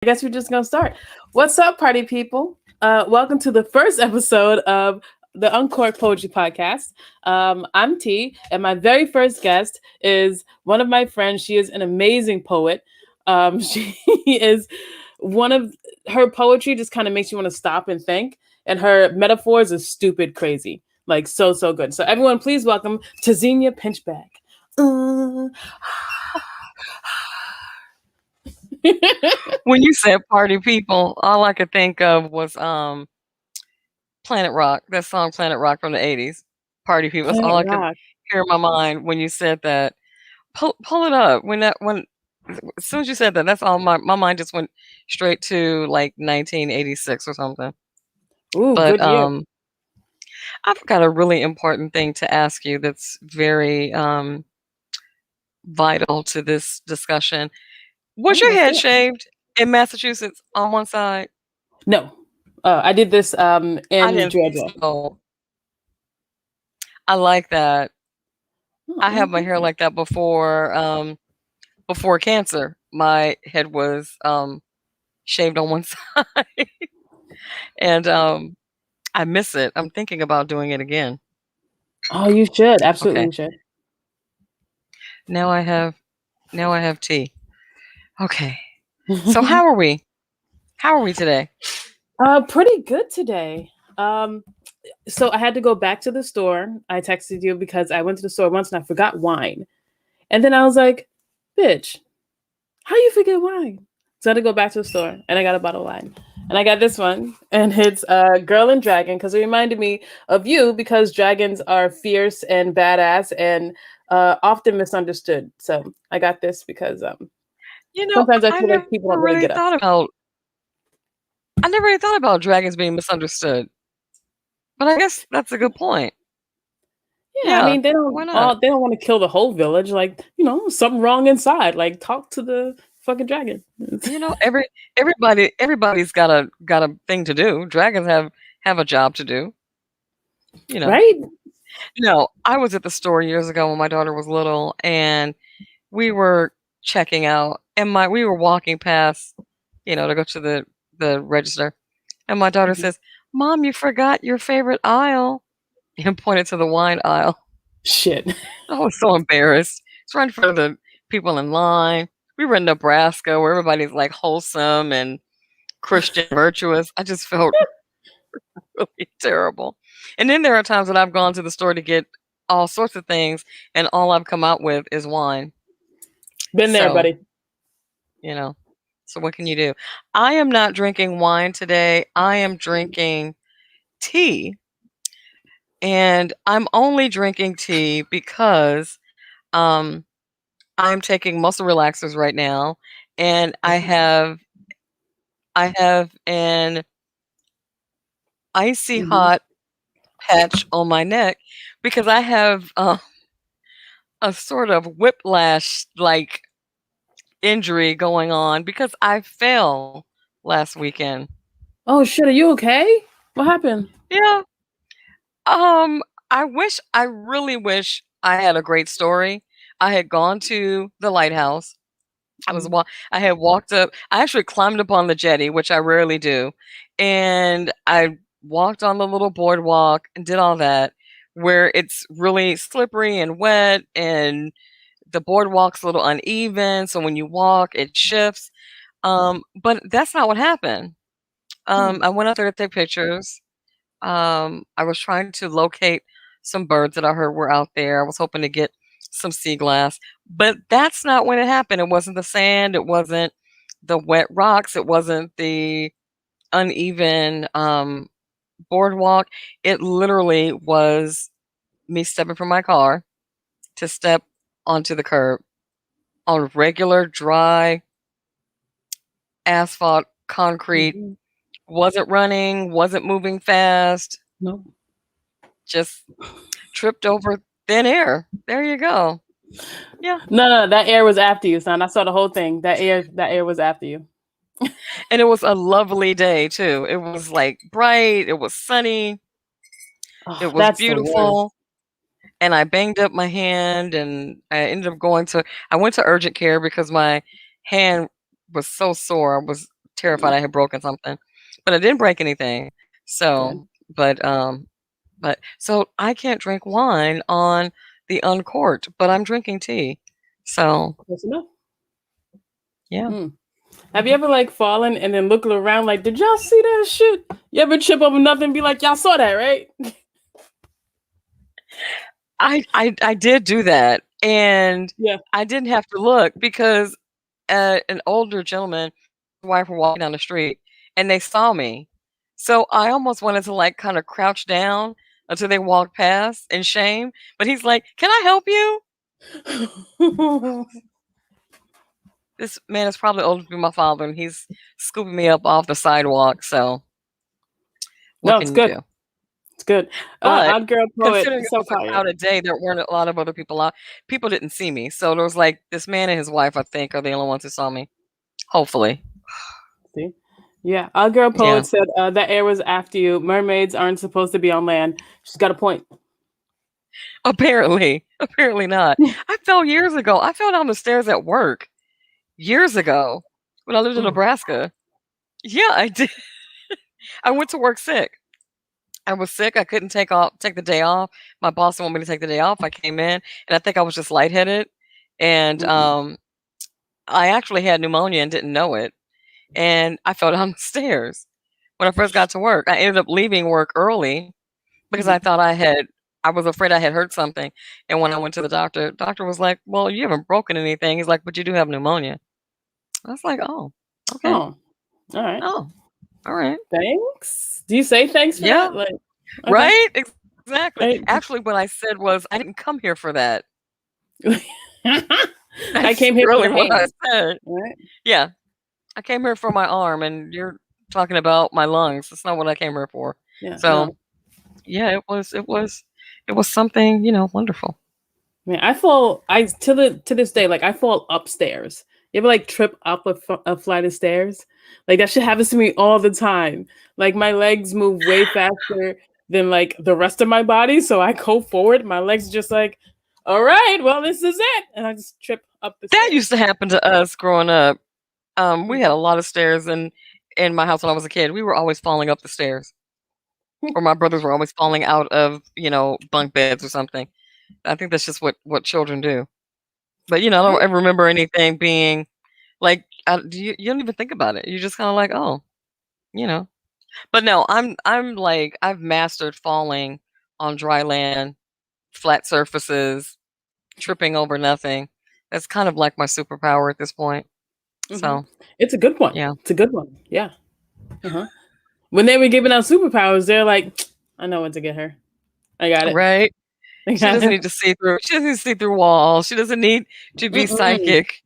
I guess we're just gonna start. What's up, party people? Welcome to the first episode of the Uncorked Poetry Podcast. I'm T, and my very first guest is one of my friends. She is an amazing poet. She is one of her poetry just kind of makes you want to stop and think, and her metaphors is stupid crazy, like so good. So everyone, please welcome Tzynya Pinchback. When you said party people, all I could think of was Planet Rock, that song Planet Rock from the 80s. Party people. That's Planet all I could Rock. hear in my mind when you said that. Pull it up. When as soon as you said that, that's all my mind just went straight to like 1986 or something. Ooh, But good year. I've got a really important thing to ask you that's very vital to this discussion. Was Oh, your let's do head it. shaved in Massachusetts on one side? No, I did this I in didn't think Georgia. so. I like that. I Oh, had my hair like that before cancer. My head was shaved on one side, and I miss it. I'm thinking about doing it again. oh, you should absolutely Okay, you should. now I have now I have tea. Okay, so how are we? How are we today? Pretty good today. So I had to go back to the store. I texted you because I went to the store once and I forgot wine, and then I was like, "Bitch, how you forget wine?" So I had to go back to the store and I got a bottle of wine. And I got this one, and it's Girl and Dragon because it reminded me of you because dragons are fierce and badass and often misunderstood. So I got this because You know, sometimes I I feel never like people don't really really get thought us. about I never really thought about dragons being misunderstood, but I guess that's a good point. Yeah, I Yeah, mean why not? they don't want to kill the whole village. Like something wrong inside. Like talk to the fucking dragon, You know, everybody's got a thing to do. Dragons have a job to do, you know. right? I was at the store years ago when my daughter was little, and we were checking out, and my we were walking past, to go to the register, and my daughter Mhm. says, "Mom, you forgot your favorite aisle," and pointed to the wine aisle. Shit. I was so embarrassed. It's right in front of the people in line. We were in Nebraska, where everybody's like wholesome and Christian virtuous. I just felt really terrible. And then there are times that I've gone to the store to get all sorts of things, and all I've come out with is wine. Been there, So, buddy. you know, so what can you do? I am not drinking wine today. I am drinking tea. And I'm only drinking tea because um, I'm taking muscle relaxers right now. And I have an icy Mhm. hot patch on my neck because I have a sort of whiplash like injury going on because I fell last weekend. Oh shit, are you okay? What happened? Yeah. Um I really wish I had a great story. I had gone to the lighthouse. Mhm. I had walked up. I actually climbed up on the jetty, which I rarely do. And I walked on the little boardwalk and did all that where it's really slippery and wet and the boardwalk's a little uneven, so when you walk, it shifts. But that's not what happened. Hmm. I went out there to take pictures. I was trying to locate some birds that I heard were out there. I was hoping to get some sea glass, but that's not when it happened. It wasn't the sand. It wasn't the wet rocks. It wasn't the uneven boardwalk. It literally was me stepping from my car to step onto the curb on regular dry asphalt concrete, Mhm. wasn't running, wasn't moving fast, No. just tripped over thin air. There you go. Yeah. No, that air was after you, son. I saw the whole thing. That air was after you. And it was a lovely day too. It was like bright, it was sunny, Oh, it was that's the worst. beautiful. And I banged up my hand and I went to urgent care because my hand was so sore. I was terrified I had broken something, but I didn't break anything. Good. So, but so I can't drink wine on the uncorked, but I'm drinking tea. So, Close enough. yeah. Hmm. Have you ever like fallen and then looking around like, did y'all see that shit? You ever trip over nothing and be like, y'all saw that, right? I did do that, and Yeah. I didn't have to look because an older gentleman, his wife were walking down the street, and they saw me. So I almost wanted to like kind of crouch down until they walked past in shame. But he's like, "Can I help you?" This man is probably older than my father, and he's scooping me up off the sidewalk. So what No, it's can you good. do? It's good. But Odd girl poet, considering it so was a fire. crowded day, there weren't a lot of other people out. People didn't see me, so there was like this man and his wife, I think, are the only ones who saw me. Hopefully. See? Yeah. Odd girl Yeah. poet said that air was after you. Mermaids aren't supposed to be on land. She's got a point. Apparently. Apparently not. I fell years ago. I fell down the stairs at work years ago when I lived in Ooh. Nebraska. Yeah, I did. I went to work sick. I was sick. I couldn't take the day off. My boss didn't want me to take the day off. I came in and I think I was just lightheaded. And Mm. I actually had pneumonia and didn't know it. And I fell down the stairs when I first got to work. I ended up leaving work early because Mhm. I was afraid I had hurt something. And when I went to the doctor was like, "Well, you haven't broken anything." He's like, "But you do have pneumonia." I was like, "Oh, okay. Oh, all right. Oh, all right. Thanks. Do you say thanks for Yeah, that? Like, okay. right? Exactly." Right. Actually, what I said was, "I didn't come here for that." I That's came here for really the what I hand. said. Right? Yeah, I came here for my arm, and you're talking about my lungs. That's not what I came here for. Yeah. So, No. yeah, it was something, wonderful. Man, I fall. I to this day, like I fall upstairs. You ever like trip up a flight of stairs? Like that shit happens to me all the time. Like my legs move way faster than like the rest of my body, so I go forward. My legs just like, all right, well this is it, and I just trip up the That stairs. used to happen to us growing up. We had Mhm. a lot of stairs in my house when I was a kid. We were always falling up the stairs, or my brothers were always falling out of, bunk beds or something. I think that's just what children do. But I don't ever remember anything being like you don't even think about it. You're just kind of like, oh, you know. But no, I'm like I've mastered falling on dry land, flat surfaces, tripping over nothing. That's kind of like my superpower at this point. Mhm. So It's a good one. yeah, It's a good one. Yeah. Uh-huh. When they were giving out superpowers, they're like, I know what to get her. I got it. right. I She got doesn't it. need to see through. She doesn't need to see through walls. She doesn't need to be Mm-mm. psychic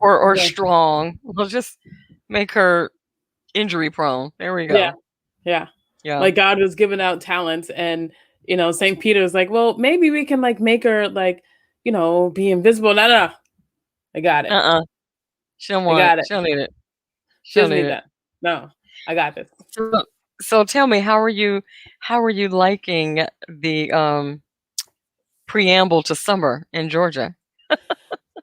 or Yeah. strong. We'll just make her injury prone. There we Yeah. go. Yeah. Yeah. Like God was giving out talents and St. Peter was like, well, maybe we can like make her like, be invisible. No, no, no. I got it. Uh-uh. She don't I want it. got it. She don't need it. She She don't doesn't need need it. that. No, I got this. So, so tell me, how are you liking the preamble to summer in Georgia?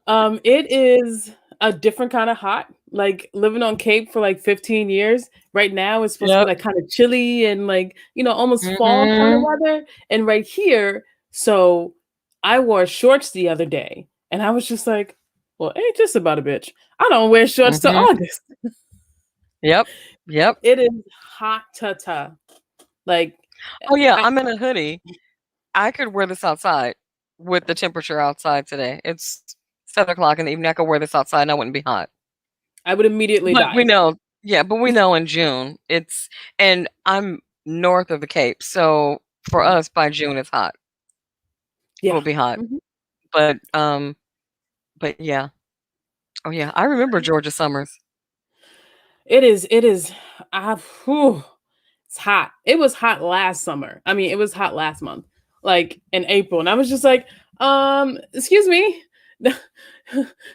It is a different kind of hot. Like living on Cape for like 15 years. Right now it's supposed to be Yep. like kind of chilly and like, almost fall kind of Mhm. weather. And right here, so I wore shorts the other day and I was just like, well, ain't this about a bitch? I don't wear shorts till Mhm. August. Yep. Yep. It is hot ta. Like Oh yeah, I I'm in a hoodie. I could wear this outside with the temperature outside today. It's 7 o'clock in the evening. I could wear this outside and I wouldn't be hot. I would immediately But we die. know, yeah, but we know in June and I'm north of the Cape, so for Mhm. us by June it's hot. It'll Yeah. be hot. Mhm. But but yeah. Oh yeah, I remember Georgia summers. It is whew, it's hot. It was hot last summer. I mean, it was hot last month, like in April. And I was just like, excuse me.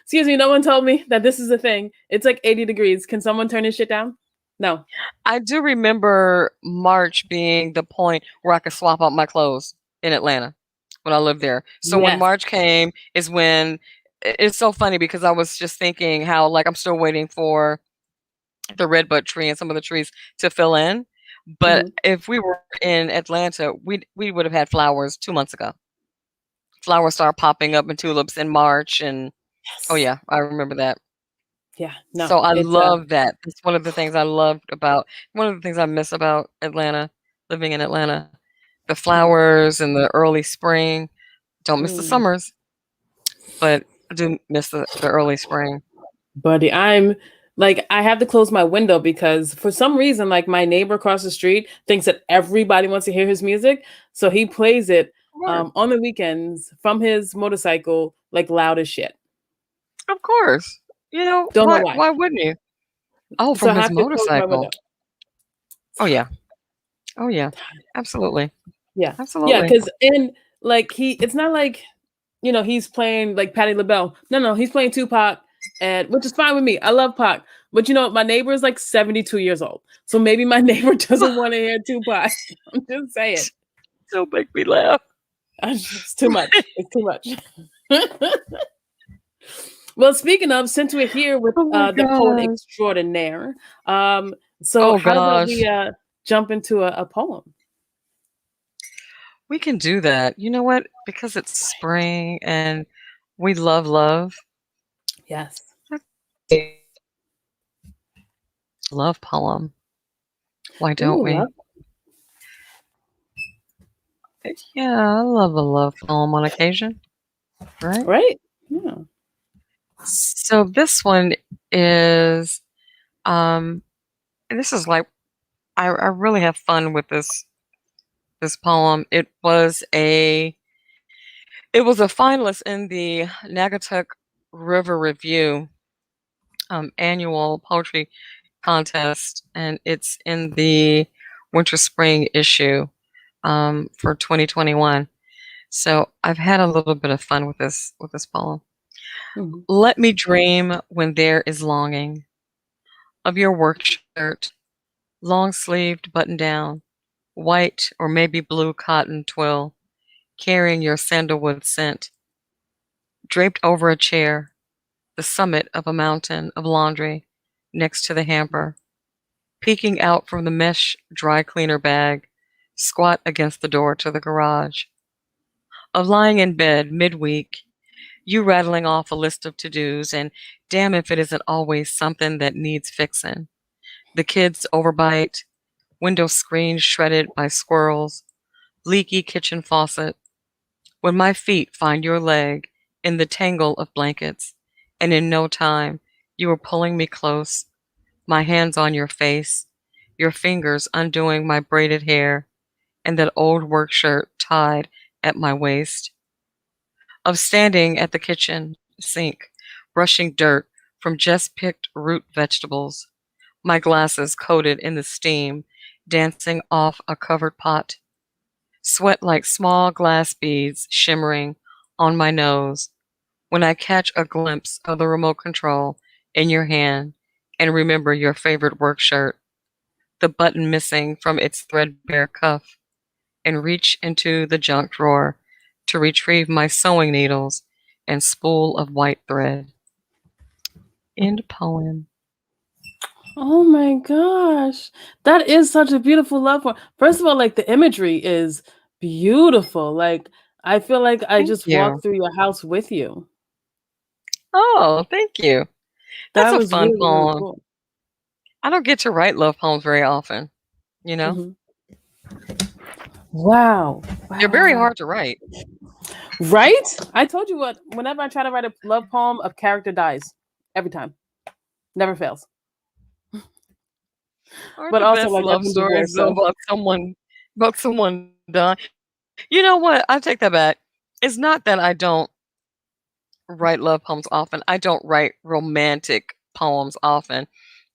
Excuse me, no one told me that this is a thing. It's like 80 degrees. Can someone turn this shit down? No. I do remember March being the point where I could swap out my clothes in Atlanta when I lived there. So when Yes. March came is when it's so funny because I was just thinking how like I'm still waiting for the redbud tree and some of the trees to fill in. But Hmm. if we were in Atlanta, we would have had flowers 2 months ago. Flowers start popping up in tulips in March, and oh Yes. yeah, I remember that. Yeah. No, So I it's love that. It's one of the things I loved about one of the things I miss about Atlanta, living in Atlanta. The mhm, flowers and the early spring. Don't miss the mm. summers, but I do miss the early spring. Buddy, I'm like I have to close my window because for some reason, like my neighbor across the street thinks that everybody wants to hear his music, so he plays it Of course. on the weekends from his motorcycle like loud as shit. Of course. You know, Don't know why. why wouldn't you? Oh, So from I his have to close my motorcycle. window. Oh yeah. Oh yeah. Absolutely. Yeah. Yeah, Absolutely. because and like it's not like he's playing like Patti LaBelle. No, he's playing Tupac, and which is fine with me. I love Pac, but my neighbor is like 72 years old, so maybe my neighbor doesn't want to hear Tupac. I'm just saying, Don't make me laugh. it's too much. It's too much. Well, speaking of, since we're here with Oh my the poet gosh. extraordinaire, so Oh how about gosh. we jump into a poem? We can do that. You know what? Because it's spring and we love love. Yes. Let's see. Love poem. Why don't Ooh, we? love. Yeah, I love a love poem on occasion, right? Right? Yeah. So this one is um and this is like I really have fun with this poem. It was a finalist in the Naugatuck River Review annual poetry contest, and it's in the winter spring issue for 2021. So I've had a little bit of fun with this poem. Mhm. Let me dream when there is longing of your work shirt, long sleeved button down, white or maybe blue cotton twill, carrying your sandalwood scent, draped over a chair, the summit of a mountain of laundry next to the hamper, peeking out from the mesh dry cleaner bag, squat against the door to the garage. Of lying in bed midweek, you rattling off a list of to-dos, and damn if it isn't always something that needs fixing. The kids' overbite, window screen shredded by squirrels, leaky kitchen faucet. When my feet find your leg in the tangle of blankets, and in no time you are pulling me close, my hands on your face, your fingers undoing my braided hair, and that old work shirt tied at my waist. Of standing at the kitchen sink, brushing dirt from just picked root vegetables, my glasses coated in the steam, dancing off a covered pot, sweat like small glass beads shimmering on my nose when I catch a glimpse of the remote control in your hand and remember your favorite work shirt, the button missing from its threadbare cuff, and reach into the junk drawer to retrieve my sewing needles and spool of white thread. End poem. Oh my gosh. That is such a beautiful love poem. First of all, like the imagery is beautiful. Like I feel like I Thank just walked you. through your house with you. Oh, thank you. That's That a was fun really, really poem. cool. I don't get to write love poems very often, you know? Mhm. Wow. They're Wow, wow, very wow. hard to write. Right? I told you what, whenever I try to write a love poem, a character dies. Every time. Never fails. Aren't But the also best like I've love been stories divorced, though so about someone dying? You know what? I take that back. It's not that I don't write love poems often. I don't write romantic poems often.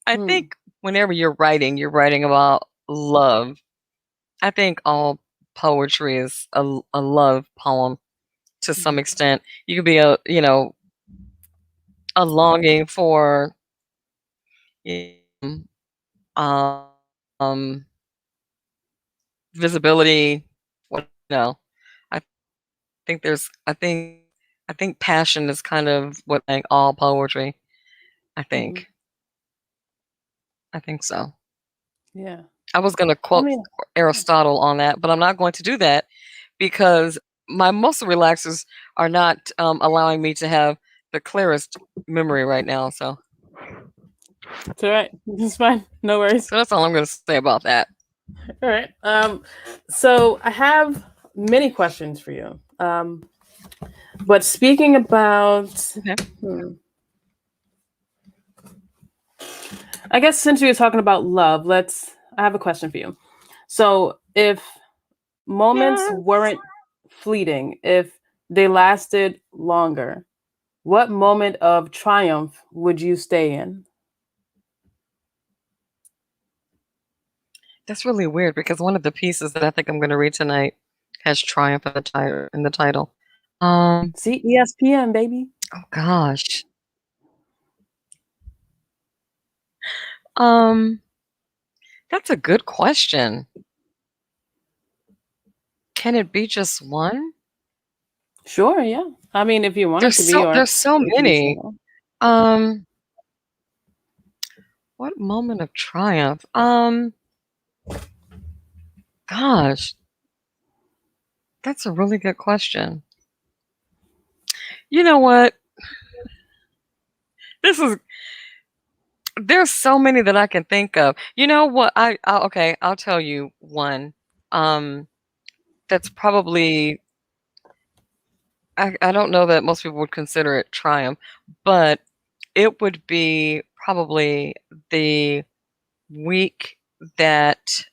I hmm. think whenever you're writing about love. I think all poetry is a love poem to some Mhm. extent. You could be a longing for um visibility. What no. I I think passion is kind of what like all poetry. I Mhm. think. I think so. Yeah. I was going to I quote mean, Aristotle on that, but I'm not going to do that because my muscle relaxers are not allowing me to have the clearest memory right now. it's all right. It's fine. No worries. So that's all I'm going to say about that. All right. So I have many questions for you. But speaking about, Okay. I guess since we were talking about love, I have a question for you. So if moments Yes. weren't fleeting, if they lasted longer, what moment of triumph would you stay in? That's really weird because one of the pieces that I think I'm going to read tonight has triumph in the title. See, ESPN, baby. Oh gosh. Um, that's a good question. Can it be just one? Sure, yeah. I mean, if you want it to be, or There's so it can be many. several. Um, what moment of triumph? Gosh, that's a really good question. You know what? This is There's so many that I can think of. You know what? Okay, I'll tell you one. Um, that's probably I don't know that most people would consider it triumph, but it would be probably the week that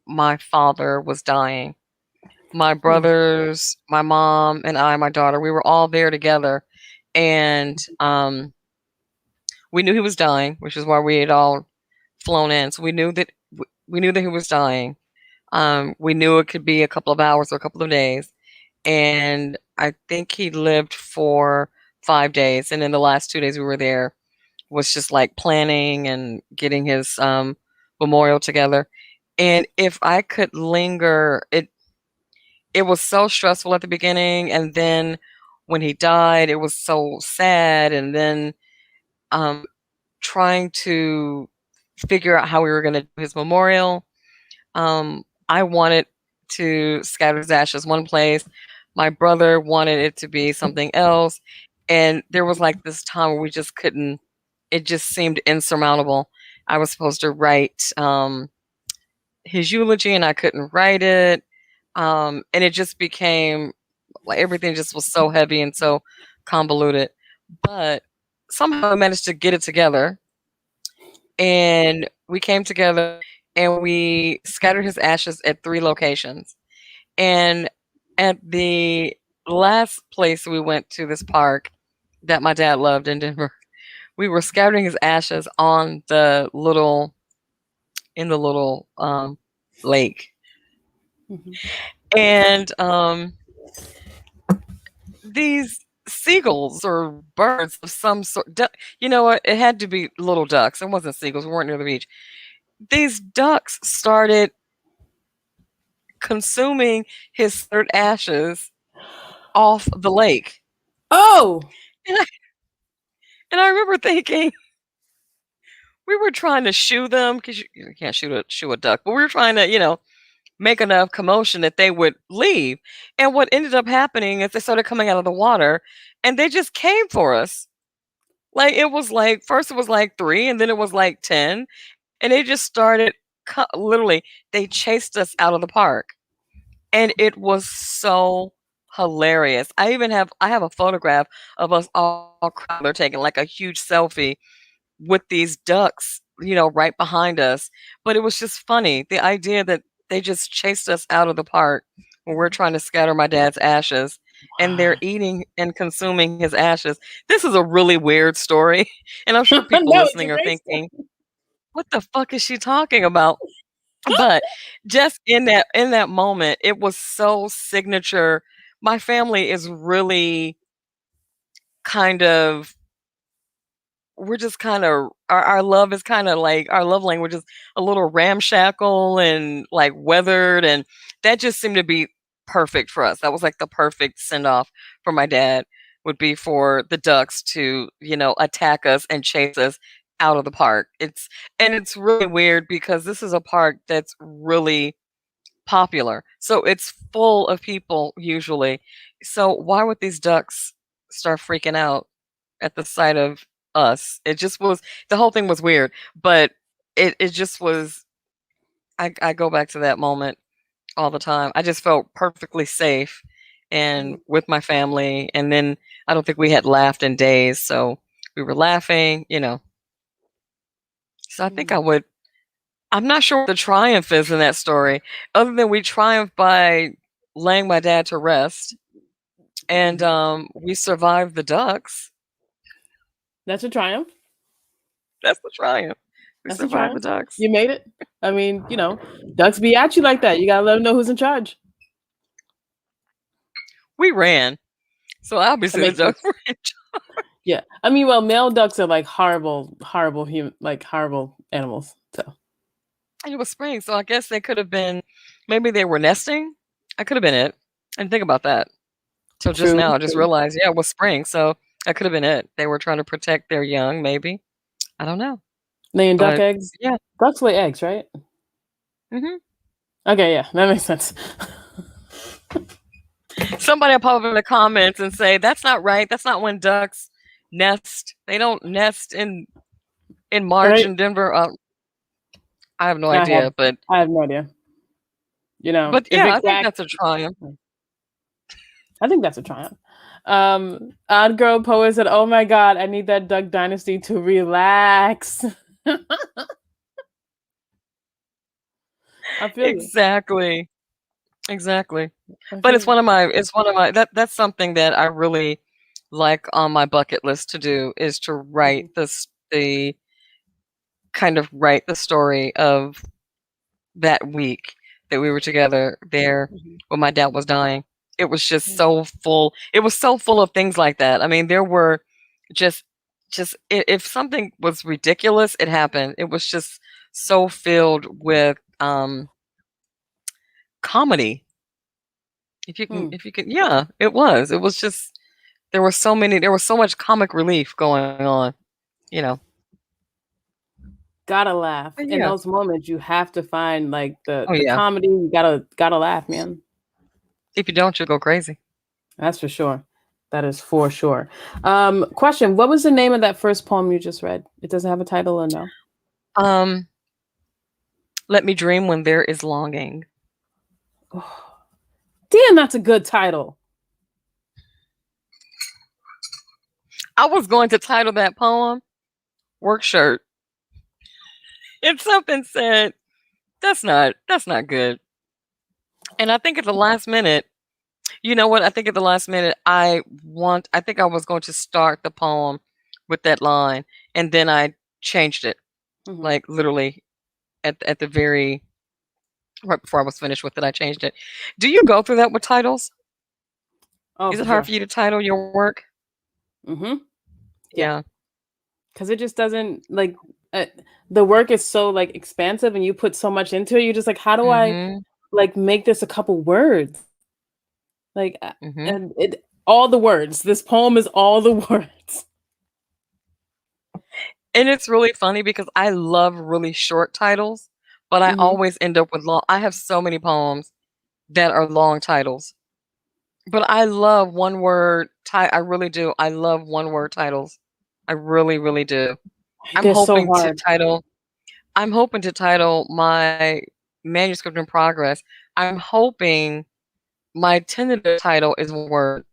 my father was dying. My brothers, my mom, and I, my daughter, we were all there together, and we knew he was dying, which is why we had all flown in. So we knew that he was dying. We knew it could be a couple of hours or a couple of days, and I think he lived for 5 days. And in the last 2 days we were there was just like planning and getting his memorial together. And if I could linger, it was so stressful at the beginning, and then when he died, it was so sad, and then um, trying to figure out how we were going to do his memorial. I wanted to scatter his ashes one place. My brother wanted it to be something else, and there was like this time where we just couldn't. It just seemed insurmountable. I was supposed to write his eulogy, and I couldn't write it. And it just became like everything just was so heavy and so convoluted. But somehow I managed to get it together, and we came together and we scattered his ashes at 3 locations. And at the last place we went to, this park that my dad loved in Denver, we were scattering his ashes on the little lake. And these seagulls or birds of some sort, you know what? It had to be little ducks. It wasn't seagulls. We weren't near the beach. These ducks started consuming his scattered ashes off the lake. Oh, And I remember thinking, we were trying to shoo them because you can't shoo a duck, but we were trying to, make enough commotion that they would leave. And what ended up happening is they started coming out of the water, and they just came for us. Like it was like first it was like 3, and then it was like 10, and they just started literally. They chased us out of the park, and it was so hilarious. I have a photograph of us all crowded taking like a huge selfie with these ducks, right behind us. But it was just funny. The idea that they just chased us out of the park when we're trying to scatter my dad's ashes, and they're eating and consuming his ashes. This is a really weird story. And I'm sure people no, it's a listening are great thinking, what the fuck is she talking about? But just in that moment, it was so signature. My family is really kind of we're just kind of our love is kind of like our love language is a little ramshackle and like weathered, and that just seemed to be perfect for us. That was like the perfect send off for my dad would be for the ducks to attack us and chase us out of the park. It's really weird because this is a park that's really popular. So it's full of people usually. So why would these ducks start freaking out at the sight of us? It just was the whole thing was weird, but it just was I go back to that moment all the time. I just felt perfectly safe and with my family, and then I don't think we had laughed in days, so we were laughing, you know. So I think I'm not sure what the triumph is in that story, other than we triumphed by laying my dad to rest, and we survived the ducks. That's a triumph. That's the triumph. We That's a survived the triumph. ducks. You made it. I mean, you know, ducks be at you like that. You gotta let them know who's in charge. We ran, so That obviously the makes sense. ducks were in charge. Yeah, I mean, well, male ducks are like horrible, horrible like horrible animals. So And it was spring, so I guess they could have been maybe they were nesting. I could have been it. I didn't think about that. So just true, now I just true. realized, yeah, it was spring, so that could have been it. They were trying to protect their young, maybe. I don't know. Laying duck But eggs. yeah. Ducks lay eggs, right? Mhm. Okay, yeah, that makes sense. Somebody will pop up in the comments and say, "That's not right. That's not when ducks nest. They don't nest in March Right? in Denver." I have no I have, idea, but I have no idea. You know, if yeah, I it's think back, that's a triumph. I think that's a triumph. Odd Girl Poet said, "Oh my God, I need that Duck Dynasty to relax." I feel you. Exactly. Exactly. I But feel you. it's one of my that's something that I really like on my bucket list to do is to write the kind of write the story of that week that we were together there Mhm. when my dad was dying. It was just Mhm. so full. It was so full of things like that. I mean, there were just if something was ridiculous, it happened. It was just so filled with comedy. Hmm. If you can yeah, it was. It was just there was so much comic relief going on, you know. Gotta laugh. But In yeah. those moments, you have to find like Oh the yeah. comedy. You gotta laugh, man. If you don't, you'll go crazy. That's for sure. That is for sure. Question: what was the name of that first poem you just read? It doesn't have a title or no? Um, Let me dream when there is longing. Damn, that's a good title. I was going to title that poem Work Shirt. And something said, that's not good. And I think at the last minute, you know what? I think at the last minute I think I was going to start the poem with that line and then I changed it. Mhm. Like literally at the very right before I was finished with it, I changed it. Do you go through that with titles? Oh, Is for it hard sure. for you to title your work? Mm-hmm. Yeah, Yeah. because it just doesn't like uh, the work is so like expansive, and you put so much into it. You're just like, how do I Mhm. like make this a couple words? Like, Mhm. and it all the words. This poem is all the words. And it's really funny because I love really short titles, but I Mm-hmm. always end up with long I have so many poems that are long titles. But I love one word I really do. I love one word titles. I really, really do. I'm They're so hoping to hard. title I'm hoping to title my manuscript in progress. I'm hoping my tentative title is one word,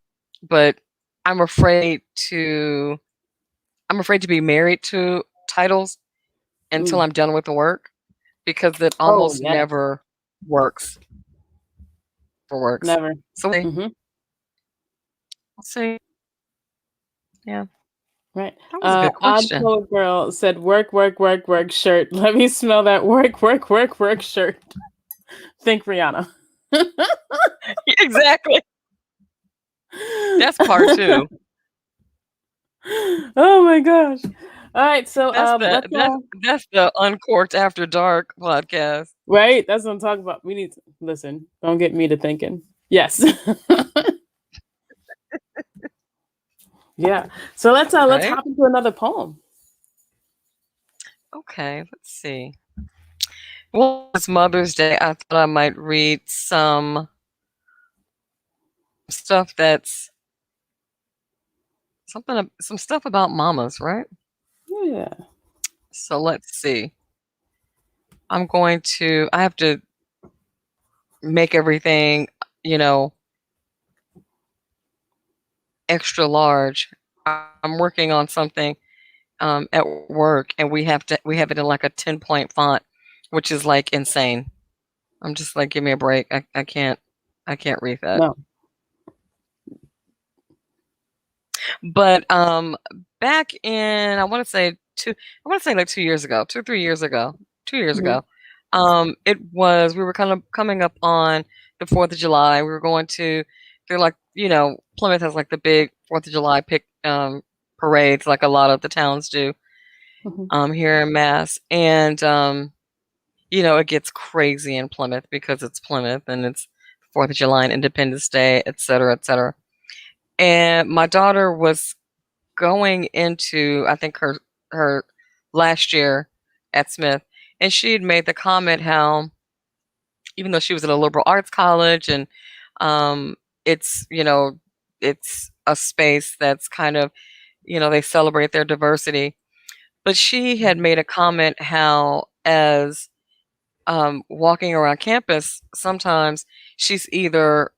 but I'm afraid to I'm afraid to be married to titles until Mm. I'm done with the work because it Oh almost yes, never works for works. never. So Mm-hmm. we'll see. Yeah, Right. that was a good Odd question. Poet Girl said, "Work, work, work, work shirt. Let me smell that work, work, work, work shirt." Think Rihanna. Exactly. That's part two. Oh my gosh. All right, so That's the let's that's the Uncorked After Dark podcast. right, that's what I'm talking about. We need to listen, don't get me to thinking. Yes. Yeah. So let's Right? hop into another poem. Okay, let's see. Well, it's Mother's Day. I thought I might read stuff that's some stuff about mamas, right? Yeah. So let's see. I have to make everything, you know, extra large. I'm working on something at work, and we have it in like a 10-point font, which is like insane. I'm just like, give me a break. I can't read that. No. But back in I want to say like 2 years ago, 2 or 3 years ago, 2 years Hmm. ago, we were kind of coming up on the 4th of July. We were going to they're like, Plymouth has like the big 4th of July parades like a lot of the towns do Hmm. here in Mass. And it gets crazy in Plymouth because it's Plymouth and it's 4th of July and Independence Day, et cetera, et cetera. And my daughter was going into, I think, her last year at Smith, and she had made the comment how, even though she was at a liberal arts college, and um, it's it's a space that's kind of, they celebrate their diversity, but she had made a comment how, as walking around campus, sometimes she's either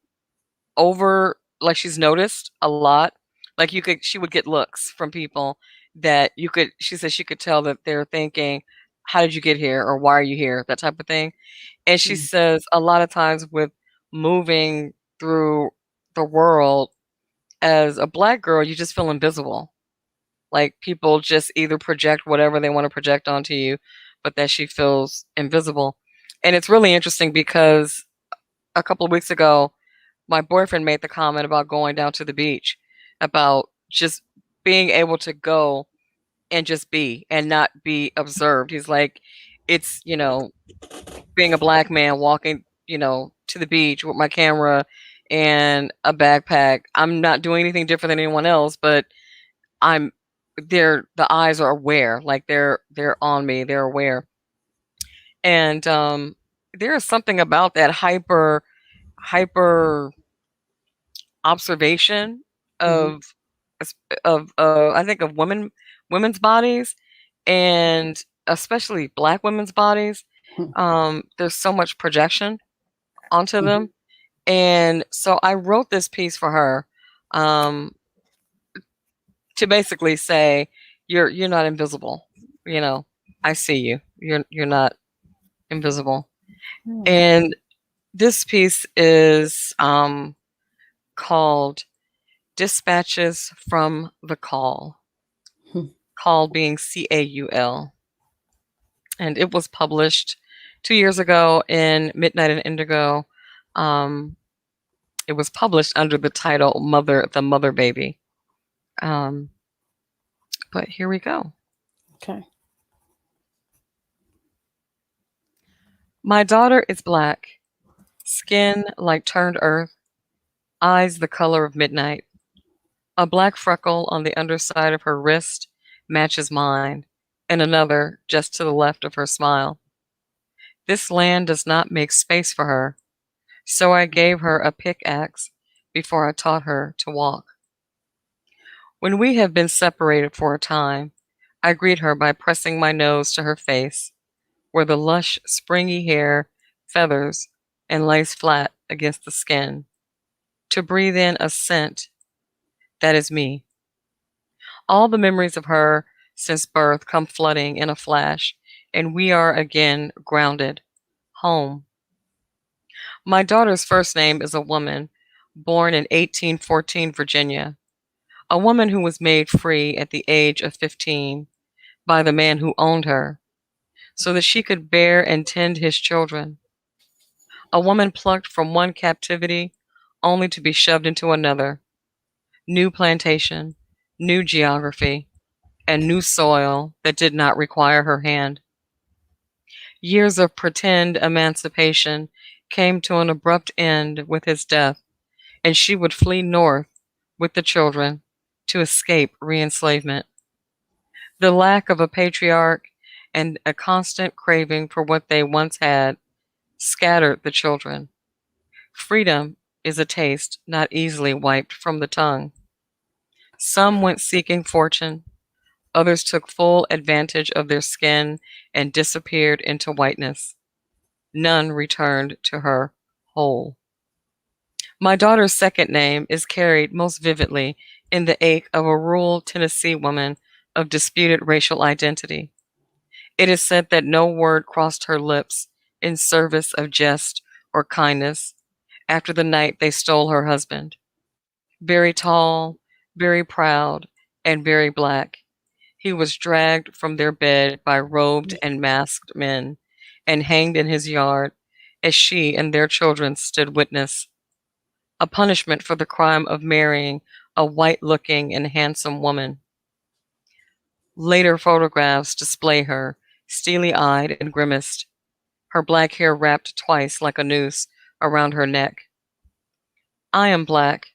like she's noticed a lot, like she would get looks from people that she said she could tell that they're thinking, how did you get here, or why are you here, that type of thing. And she says a lot of times with moving through the world as a Black girl, you just feel invisible, like people just either project whatever they want to project onto you, but that she feels invisible. And it's really interesting because a couple of weeks ago my boyfriend made the comment about going down to the beach, about just being able to go and just be and not be observed. He's like, it's, being a Black man walking, to the beach with my camera and a backpack. I'm not doing anything different than anyone else, but I'm the eyes are aware, like they're on me, they're aware. And there is something about that hyper observation Hmm. of I think of women's bodies, and especially Black women's bodies. There's so much projection onto Hmm. them, and so I wrote this piece for her, um, to basically say, you're not invisible. You know, I see you. You're not invisible. Yeah. And this piece is called Dispatches from the Call. Call being Caul. And it was published 2 years ago in Midnight and Indigo. Um, it was published under the title The Mother Baby. Um, but here we go. Okay. My daughter is Black, skin like turned earth, eyes the color of midnight. A black freckle on the underside of her wrist matches mine, and another just to the left of her smile. This land does not make space for her, so I gave her a pickaxe before I taught her to walk. When we have been separated for a time, I greet her by pressing my nose to her face, where the lush, springy hair feathers and lays flat against the skin, to breathe in a scent that is me. All the memories of her since birth come flooding in a flash, and we are again grounded, home. My daughter's first name is a woman, born in 1814 Virginia, a woman who was made free at the age of 15 by the man who owned her, so that she could bear and tend his children. A woman plucked from one captivity only to be shoved into another, new plantation, new geography, and new soil that did not require her hand. Years of pretend emancipation came to an abrupt end with his death, and she would flee north with the children to escape re-enslavement. The lack of a patriarch and a constant craving for what they once had scattered the children. Freedom is a taste not easily wiped from the tongue. Some went seeking fortune, others took full advantage of their skin and disappeared into whiteness. None returned to her whole. My daughter's second name is carried most vividly in the ache of a rural Tennessee woman of disputed racial identity. It is said that no word crossed her lips in service of jest or kindness after the night they stole her husband. Very tall, very proud, and very black, he was dragged from their bed by robed and masked men and hanged in his yard as she and their children stood witness, a punishment for the crime of marrying a white looking and handsome woman. Later photographs display her, steely eyed and grimaced, her black hair wrapped twice like a noose around her neck. I am black,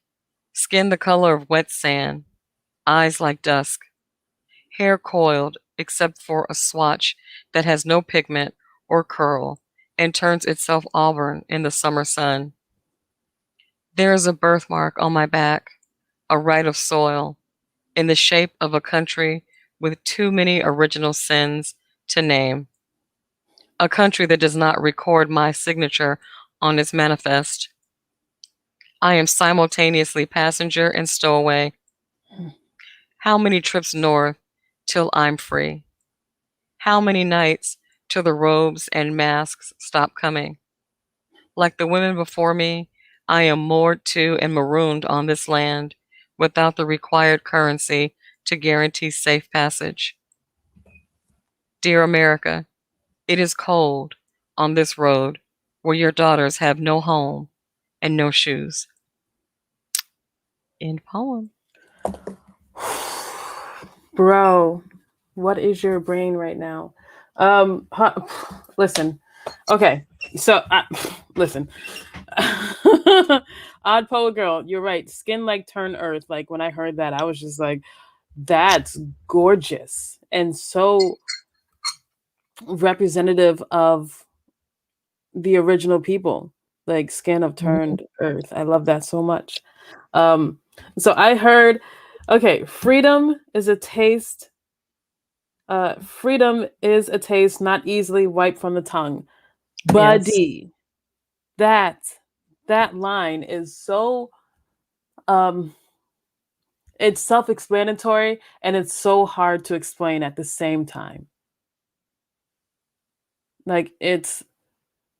skin the color of wet sand, eyes like dusk, hair coiled except for a swatch that has no pigment or curl and turns itself auburn in the summer sun. There is a birthmark on my back, a right of soil, in the shape of a country with too many original sins to name, a country that does not record my signature on its manifest. I am simultaneously passenger and stowaway. How many trips north till I'm free? How many nights till the robes and masks stop coming? Like the women before me, I am moored to and marooned on this land without the required currency to guarantee safe passage. Dear America, it is cold on this road where your daughters have no home and no shoes. End poem. Bro, what is your brain right now? Listen. Okay, so listen. Odd Poet Girl, you're right. Skin like turn earth. Like when I heard that, I was just like, that's gorgeous and so representative of the original people. Like skin of turned earth. I love that so much. So I heard, okay, freedom is a taste. Freedom is a taste not easily wiped from the tongue. Yes. Buddy, that line is so it's self-explanatory and it's so hard to explain at the same time. Like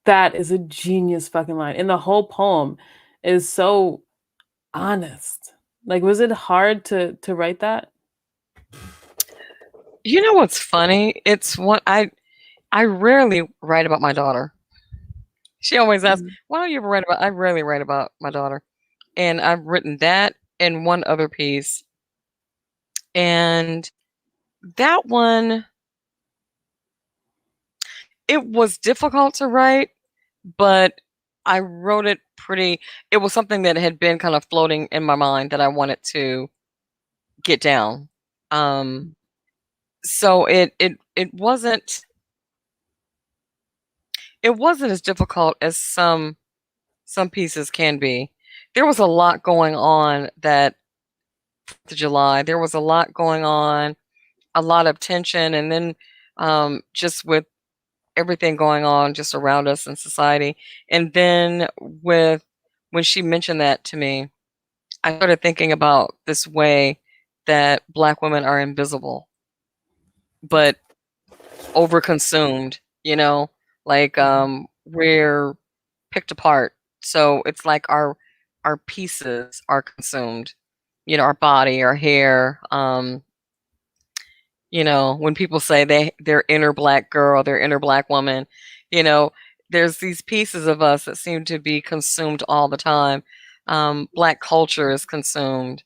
that is a genius fucking line. And the whole poem is so honest. Like, was it hard to write that? You know what's funny? It's what I rarely write about my daughter. She always asks, "Why don't you ever write about?" I rarely write about my daughter, and I've written that and one other piece, and that one, it was difficult to write, but I wrote it pretty. It was something that had been kind of floating in my mind that I wanted to get down. So it wasn't as difficult as some pieces can be. There was a lot going on that 4th of July. There was a lot going on, a lot of tension, and then just with everything going on just around us in society. And then when she mentioned that to me, I started thinking about this way that Black women are invisible, but overconsumed, like we're picked apart. So it's like our pieces are consumed, our body, our hair. When people say their inner Black girl, their inner Black woman, there's these pieces of us that seem to be consumed all the time. Black culture is consumed,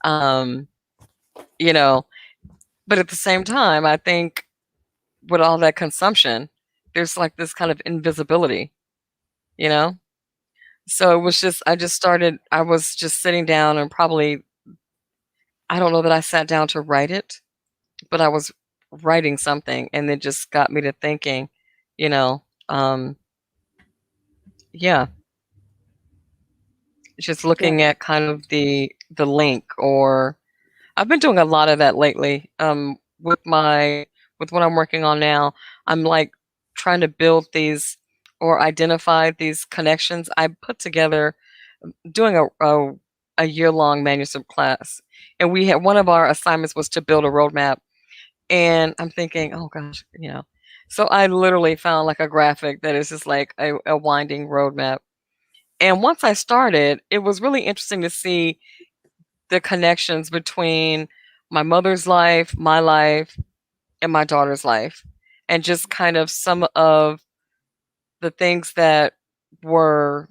but at the same time, I think with all that consumption, there's like this kind of invisibility, you know? So it was just, I was just sitting down and probably, I don't know that I sat down to write it, but I was writing something, and it just got me to thinking, you know, um, yeah, just Yeah. looking at kind of the link, or I've been doing a lot of that lately. With what I'm working on now, I'm like trying to build these or identify these connections. I put together doing a year long manuscript class, and we had one of our assignments was to build a roadmap. And I'm thinking, oh gosh, So I literally found like a graphic that is just like a winding roadmap. And once I started, it was really interesting to see the connections between my mother's life, my life, and my daughter's life, and just kind of some of the things that were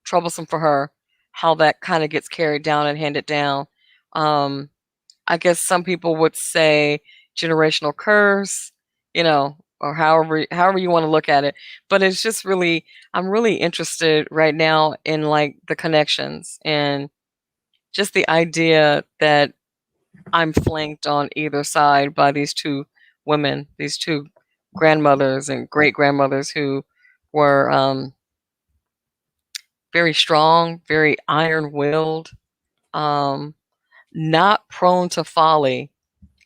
troublesome for her, how that kind of gets carried down and handed down. Um, I guess some people would say generational curse, or however you want to look at it. But it's just really, I'm really interested right now in like the connections and just the idea that I'm flanked on either side by these two women, these two grandmothers and great grandmothers who were very strong, very iron willed, um, not prone to folly.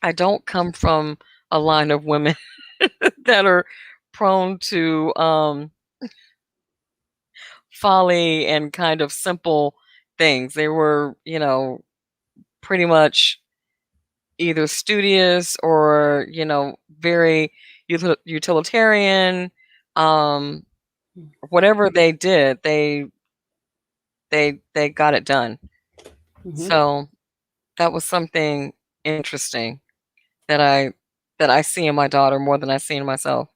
I don't come from a line of women that are prone to folly and kind of simple things. They were, pretty much either studious or very utilitarian. um Whatever they did, they got it done. Mm-hmm. So that was something interesting that I see in my daughter more than I see in myself.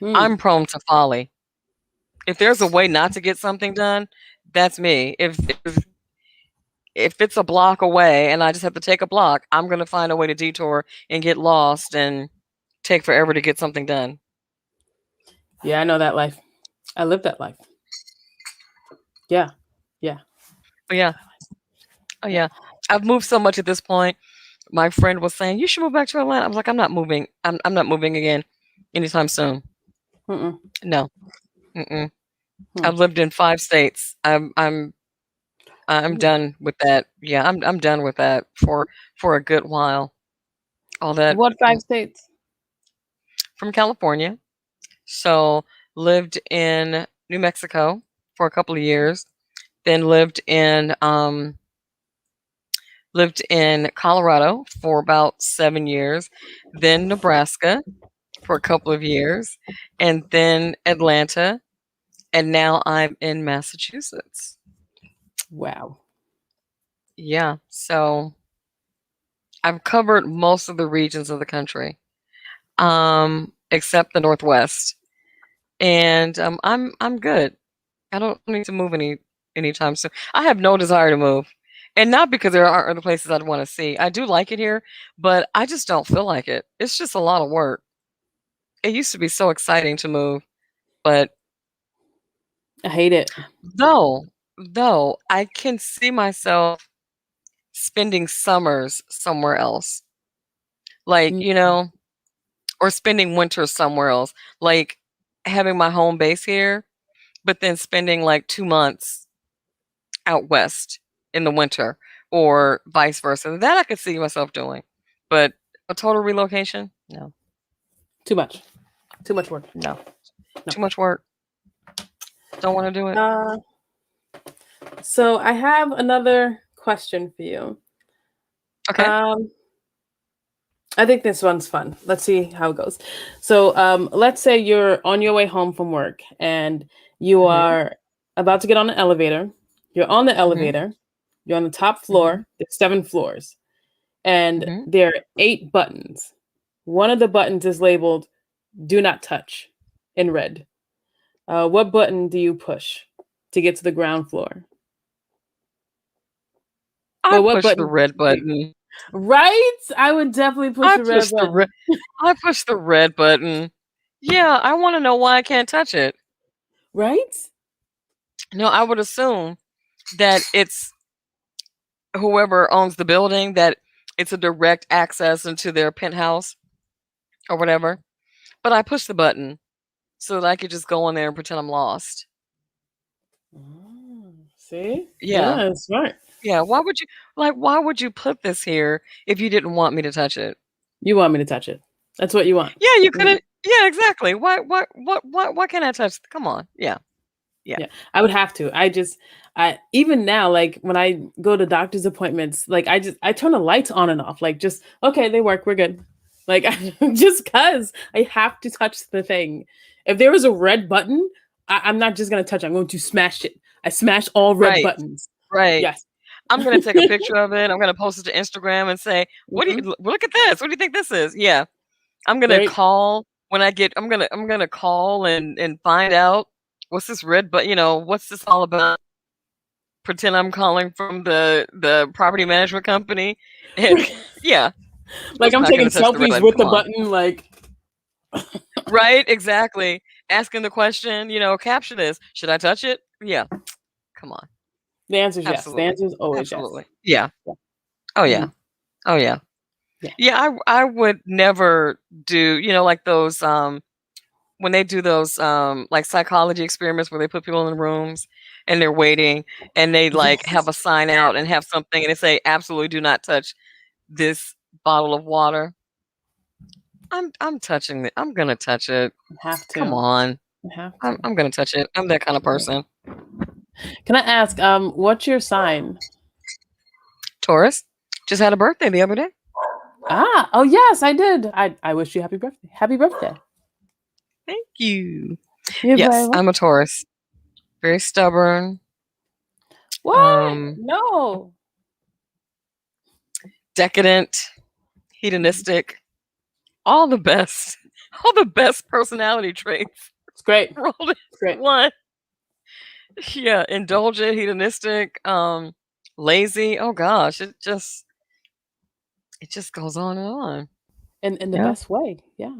Mm. I'm prone to folly. If there's a way not to get something done, that's me. If it's a block away and I just have to take a block, I'm gonna find a way to detour and get lost and take forever to get something done. Yeah, I know that life. I live that life. Yeah. Yeah. But yeah, oh Yeah. yeah, I've moved so much at this point. My friend was saying you should move back to Atlanta. I was like, I'm not moving. I'm not moving again anytime soon. Mm-mm. No. Mm-mm. Hmm. I've lived in 5 states. I'm Ooh. done with that. Yeah, I'm done with that for a good while. All that What 5 states? from California. So lived in New Mexico for a couple of years. Then lived in Colorado for about 7 years. Then Nebraska for a couple of years, and then Atlanta, and now I'm in Massachusetts. Wow. Yeah, so I've covered most of the regions of the country, except the Northwest, and I'm good. I don't need to move anytime soon. I have no desire to move, and not because there aren't other places I'd want to see. I do like it here, but I just don't feel like it. It's just a lot of work. It used to be so exciting to move, but I hate it. though though I can see myself spending summers somewhere else. Like, Mm. or spending winters somewhere else. Like having my home base here, but then spending like 2 months out west in the winter or vice versa. That I could see myself doing. But a total relocation? No. Too much. Too much work. No. No. Too much work. Don't want to do it. Uh, so I have another question for you. Okay. Um, I think this one's fun. Let's see how it goes. So, let's say you're on your way home from work and you Mhm. are about to get on the elevator. You're on the Mhm. elevator. You're on the top Mhm. floor. There's 7 floors, and Mhm. there are 8 buttons. One of the buttons is labeled "Do Not Touch" in red. What button do you push to get to the ground floor? I Well, what push the button? red button. Right? I would definitely push I the red push the red button. I push the red button. Yeah, I wanna know why I can't touch it. Right? No, I would assume that it's whoever owns the building, that it's a direct access into their penthouse or whatever. But I pushed the button so that I could just go in there and pretend I'm lost. See? Yeah. Yeah, it's smart. Yeah. Why would you put this here if you didn't want me to touch it? You want me to touch it. That's what you want. Yeah, you Mhm. couldn't. Yeah, exactly. Why can't I touch? Come on. Yeah. Yeah. Yeah, I would have to. I even now, like when I go to doctor's appointments, like I turn the lights on and off. Like just okay, they work, we're good. Like just cause I have to touch the thing. If there was a red button, I'm not just gonna touch it. I'm going to smash it. I smash all red Right. buttons. Right. Yes. I'm gonna take a picture of it. I'm gonna post it to Instagram and say, "What do Mhm. you look at this? What do you think this is?" Yeah. I'm gonna Right. call when I get. I'm gonna call and find out what's this red. But what's this all about? Pretend I'm calling from the property management company, and yeah, Like just I'm not taking gonna touch the red selfies button. with Come the on. button. Like Right? Exactly. Asking the question. Caption is, should I touch it? Yeah. Come on. the answer is yes. The Absolutely. answer is always yes. Absolutely. Yeah. Oh yeah. Mhm. Oh yeah. Yeah. Yeah. I would never do. Like those when they do those like psychology experiments where they put people in rooms and they're waiting and they like have Yes. a sign out and have something and they say absolutely do not touch this bottle of water. I'm touching it. I'm gonna touch it. You have Come to. on. You have I'm to. I'm gonna touch it. I'm that kind of person. Can I ask, what's your sign? Taurus just had a birthday the other day. Oh yes, I did. I wish you happy birthday. Happy birthday. Thank you. You're very Yes, welcome. I'm a Taurus. Very stubborn. What? No. Decadent, hedonistic, all the best, all the best personality traits It's great. rolled into It's great. one. Yeah, indulgent, hedonistic, lazy. Oh gosh, it just goes on and on. In the Yeah. best way. Yeah.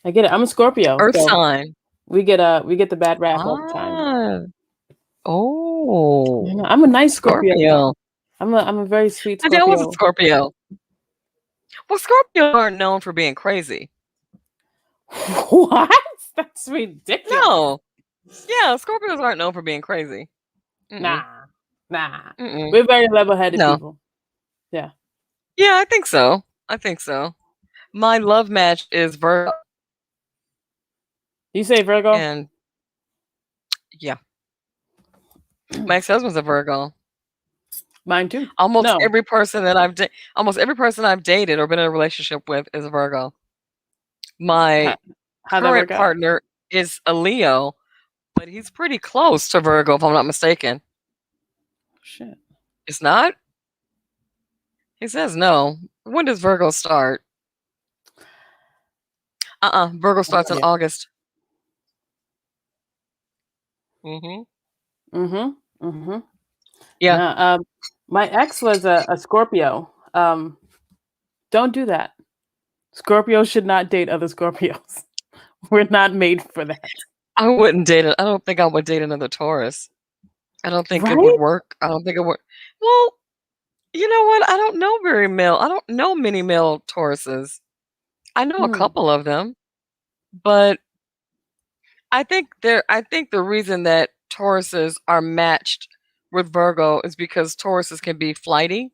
I get it. I'm a Scorpio, Earth so sign. we get the bad rap all the time. Ah. Oh. I'm a nice Scorpio though. Scorpio. I'm a very sweet My dad was a Scorpio. Scorpio. Well, Scorpios aren't known for being crazy. What? That's ridiculous. No. Yeah, Scorpios aren't known for being crazy. Mm-mm. Nah. Mm-mm. We're very level-headed No. people. Yeah. Yeah, I think so. My love match is Virgo, You say Virgo? and yeah, my ex-husband's a Virgo. Mine too. Almost No. every person I've dated or been in a relationship with is a Virgo. My How'd that current work out? partner is a Leo, but he's pretty close to Virgo, if I'm not mistaken. Shit. It's not? He says no. When does Virgo start? Virgo starts in Yeah. August. Mm-hmm. Mm-hmm. Yeah. Yeah. My ex was a Scorpio. Don't do that. Scorpios should not date other Scorpios. We're not made for that. I wouldn't date it. I don't think I would date another Taurus. I don't think it would Right? work. I don't think it would. Well, you know what? I don't know many male Tauruses. I know a Hmm. couple of them, but I think the reason that Tauruses are matched with Virgo is because Tauruses can be flighty.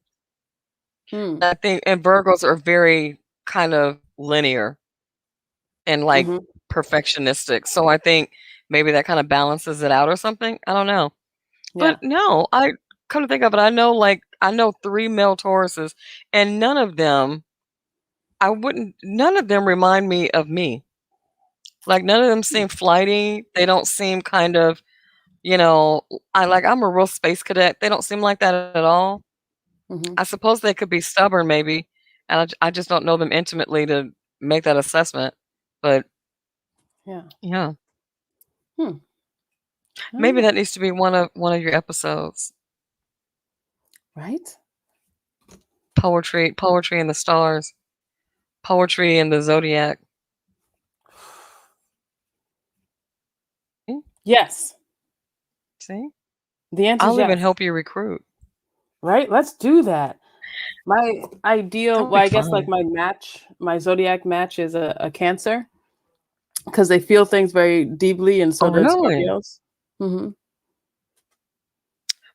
Hmm. I think and Virgos are very kind of linear and like Mm-hmm. perfectionistic. So I think maybe that kind of balances it out or something. I don't know. Yeah. But no, I come to think of it, I know 3 male Tauruses and none of them remind me of me. Like none of them seem flighty. They don't seem kind of, I'm a real space cadet. They don't seem like that at all. Mm-hmm. I suppose they could be stubborn maybe, and I just don't know them intimately to make that assessment. But Yeah. yeah, Hmm. maybe that needs to be one of your episodes. Right? Poetry in the stars, poetry in the zodiac. Yes. See? The answer is I'll even yes. help you recruit. Right? Let's do that. My ideal, That would be well, I guess like fun. my zodiac match is a Cancer because they feel things very deeply, and so Oh, does really? Scorpios. Hmm.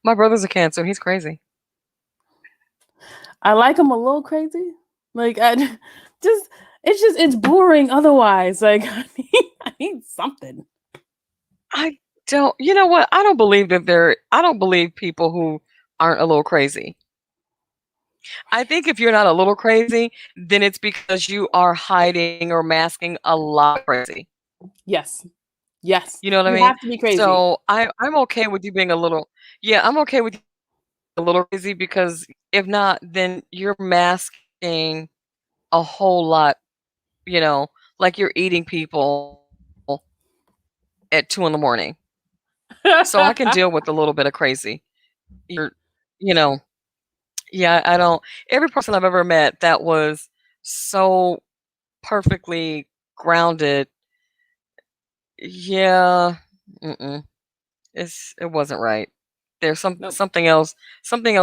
My brother's a Cancer. He's crazy. I like them a little crazy. Like I just, it's boring otherwise. Like I need something. I don't. You know what? I don't believe that they're. I don't believe people who aren't a little crazy. I think if you're not a little crazy, then it's because you are hiding or masking a lot of crazy. Yes, yes, You know what I you mean? have to be crazy. So I'm okay with you being a little. Yeah, I'm okay with you a little crazy because if not, then you're masking a whole lot. You know, like you're eating people at 2 in the morning. So I can deal with a little bit of crazy. You're, you know, yeah. I don't. Every person I've ever met that was so perfectly grounded. Yeah, mm-mm. It wasn't right. There's Nope. something else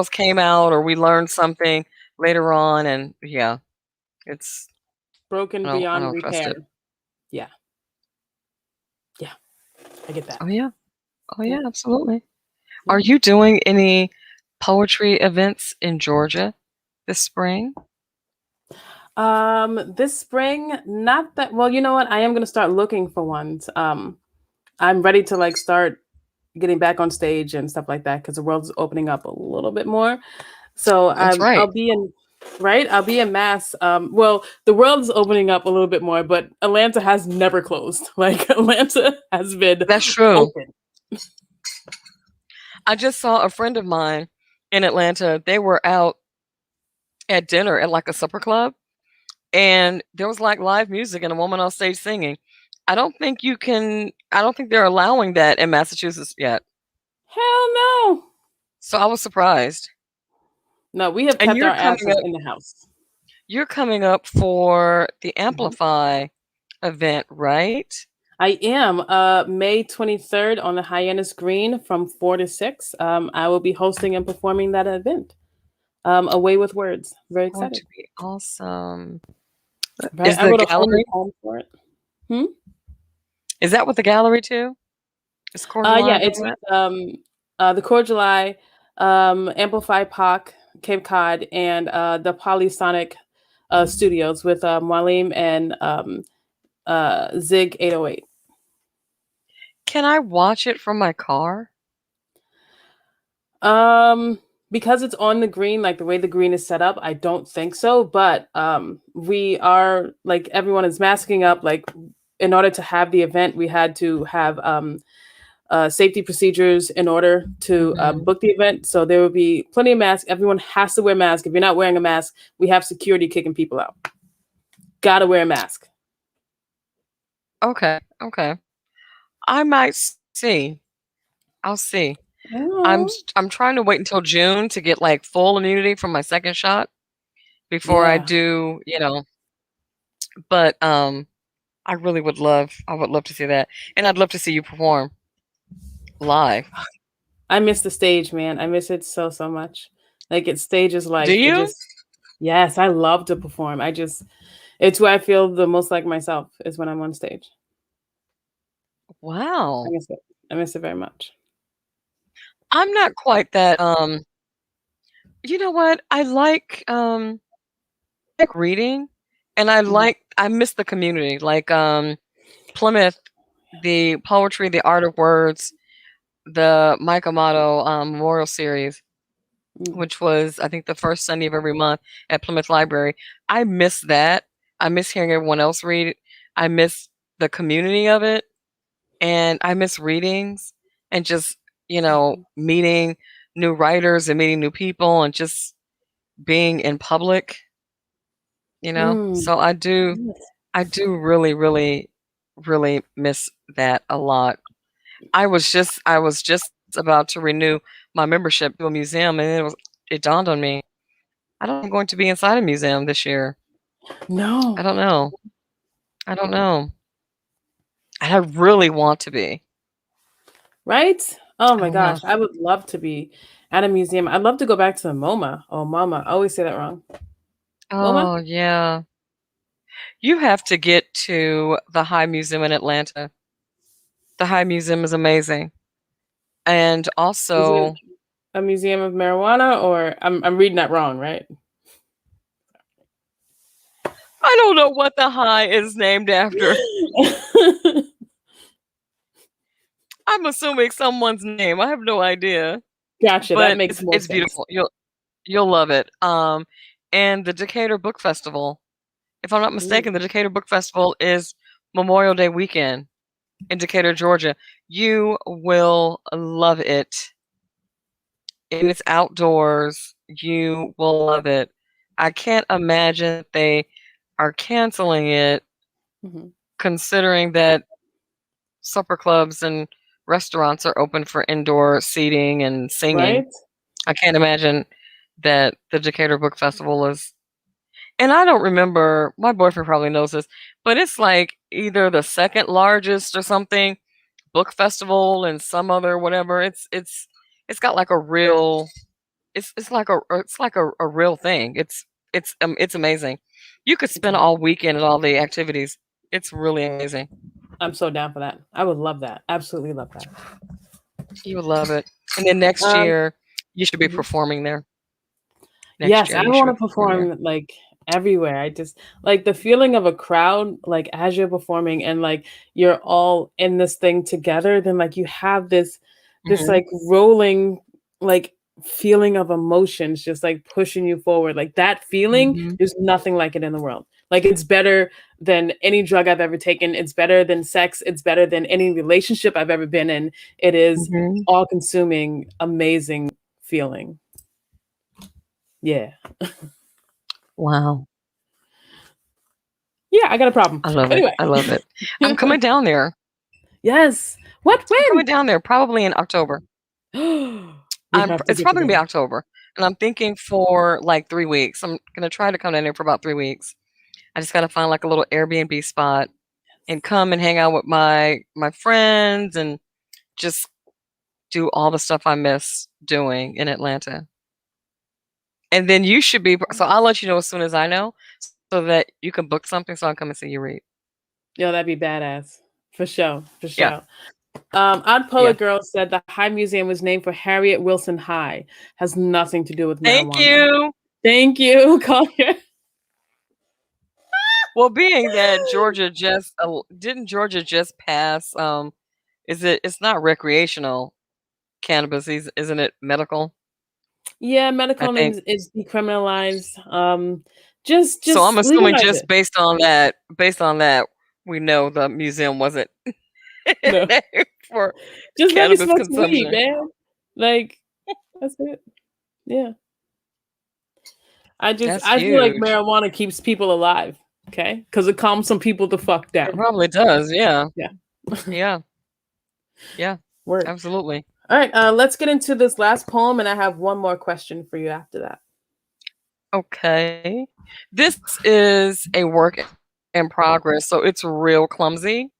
came out or we learned something later on and yeah, it's Broken I beyond don't trust it. repair. Yeah, yeah, I get that. Oh yeah. Oh yeah, Yep, absolutely. Are yep. you doing any poetry events in Georgia this spring? This spring, not that well. You know what? I am gonna start looking for ones. I'm ready to like start getting back on stage and stuff like that because the world's opening up a little bit more. So That's right. I'll be in right. I'll be in Mass. Well, the world is opening up a little bit more, but Atlanta has never closed. Like Atlanta has been That's true. open. I just saw a friend of mine in Atlanta. They were out at dinner at like a supper club and there was like live music and a woman on stage singing. I don't think they're allowing that in Massachusetts yet. Hell no. So I was surprised. No, we have And kept our asses in the house. you're coming up for the Mhm. Amplify event, right? I am May 23rd on the Hyannis Green from 4 to 6. I will be hosting and performing that event. Away with words. Very Going excited. to be awesome. Right. Is I the wrote a whole new gallery? poem for it. Hmm? Is that with the gallery too? Is Yeah, Cordeline it's doing with that? the Cordiali, Amplify POC, Cape Cod, and the Polysonic Studios with Walim and Zig 808. Can I watch it from my car? Um, because it's on the green, like the way the green is set up, I don't think so. But we are like everyone is masking up. Like in order to have the event, we had to have safety procedures in order to Mhm. book the event. So there will be plenty of masks. Everyone has to wear a mask. If you're not wearing a mask, we have security kicking people out. Gotta wear a mask. Okay, okay. I might see. I'll see. Oh, I'm trying to wait until June to get like full immunity from my second shot before I yeah. do, but I would love to see that. And I'd love to see you perform live. I miss the stage, man. I miss it so, so much. Like it's stage is Do life. It you? just, yes, I love to perform. It's where I feel the most like myself is when I'm on stage. I Wow. miss it. I miss it very much. I'm not quite that you know what? I like reading and Mhm. I miss the community. Like Plymouth, the poetry, the art of words, the Mike Amato Memorial Series, Mm. which was I think the first Sunday of every month at Plymouth Library. I miss that. I miss hearing everyone else read it. I miss the community of it, and I miss readings and just meeting new writers and meeting new people and just being in public. Mm. So Yes. I do really, really, really miss that a lot. I was just about to renew my membership to a museum, and it dawned on me I don't think I'm going to be inside a museum this year. I No. don't know. I don't know. And I really want to be. Right? Oh my Oh wow. gosh, I would love to be at a museum. I'd love to go back to the MoMA. Oh, Mama. I always say that wrong. MoMA? Oh yeah. You have to get to the High Museum in Atlanta. The High Museum is amazing. And Is it also, a museum of marijuana or I'm reading that wrong, right? I don't know what the High is named after. I'm assuming someone's name. I have no idea. Gotcha. That But makes it's more it's sense. beautiful. You'll love it. And the Decatur Book Festival. If I'm not Ooh, mistaken, the Decatur Book Festival is Memorial Day weekend in Decatur, Georgia. You will love it. And it's outdoors. You will love it. I can't imagine that they are canceling it, mhm. considering that supper clubs and restaurants are open for indoor seating and singing. Right? I can't imagine that the Decatur Book Festival is, and I don't remember, my boyfriend probably knows this, but it's like either the second largest or something book festival and some other whatever. It's got like a real, it's like a real thing. It's amazing. You could spend all weekend at all the activities. It's really amazing. I'm so down for that. I would love that. Absolutely love that. You would love it. And then next Um, year you should be mhm. performing there. Next Yes, year I you should want be to performing there. perform like everywhere. I just like the feeling of a crowd, like as you're performing and like you're all in this thing together, then like you have this Mhm. like rolling like feeling of emotions just like pushing you forward. Like that feeling, Mhm. there's nothing like it in the world. Like it's better than any drug I've ever taken. It's better than sex. It's better than any relationship I've ever been in. It is Mhm. all consuming, amazing feeling. Yeah. Wow. Yeah, I got a problem. I love it. Anyway. I love it. I'm coming down there. Yes. What? I'm coming When? down there probably in October. We have to It's get probably gonna be together. October, and I'm thinking for like 3 weeks. I'm gonna try to come down there for about 3 weeks. I just gotta find like a little Airbnb spot and come and hang out with my friends and just do all the stuff I miss doing in Atlanta. And then you should be. So I'll let you know as soon as I know, so that you can book something so I can come and see you read. Yo, that'd be badass. For sure. For Yeah, sure. Odd yeah. Poet Girl said the High Museum was named for Harriet Wilson High. Has nothing to do with Thank marijuana. you. Thank you, Collier. Well, being that Georgia just didn't Georgia just pass, it's not recreational cannabis, isn't it medical? Yeah, I medical think. is decriminalized. Just So I'm just assuming legalize just it. based on that, we know the museum wasn't No. named for Just let me cannabis smoke some weed, consumption. man. Like, that's it. Yeah. That's I feel like huge. marijuana keeps people alive, okay? Because it calms some people the fuck It down. probably does. Yeah. Yeah. Yeah. Yeah. Word. Absolutely. All right, let's get into this last poem, and I have one more question for you after that. Okay. This is a work in progress, so it's real clumsy.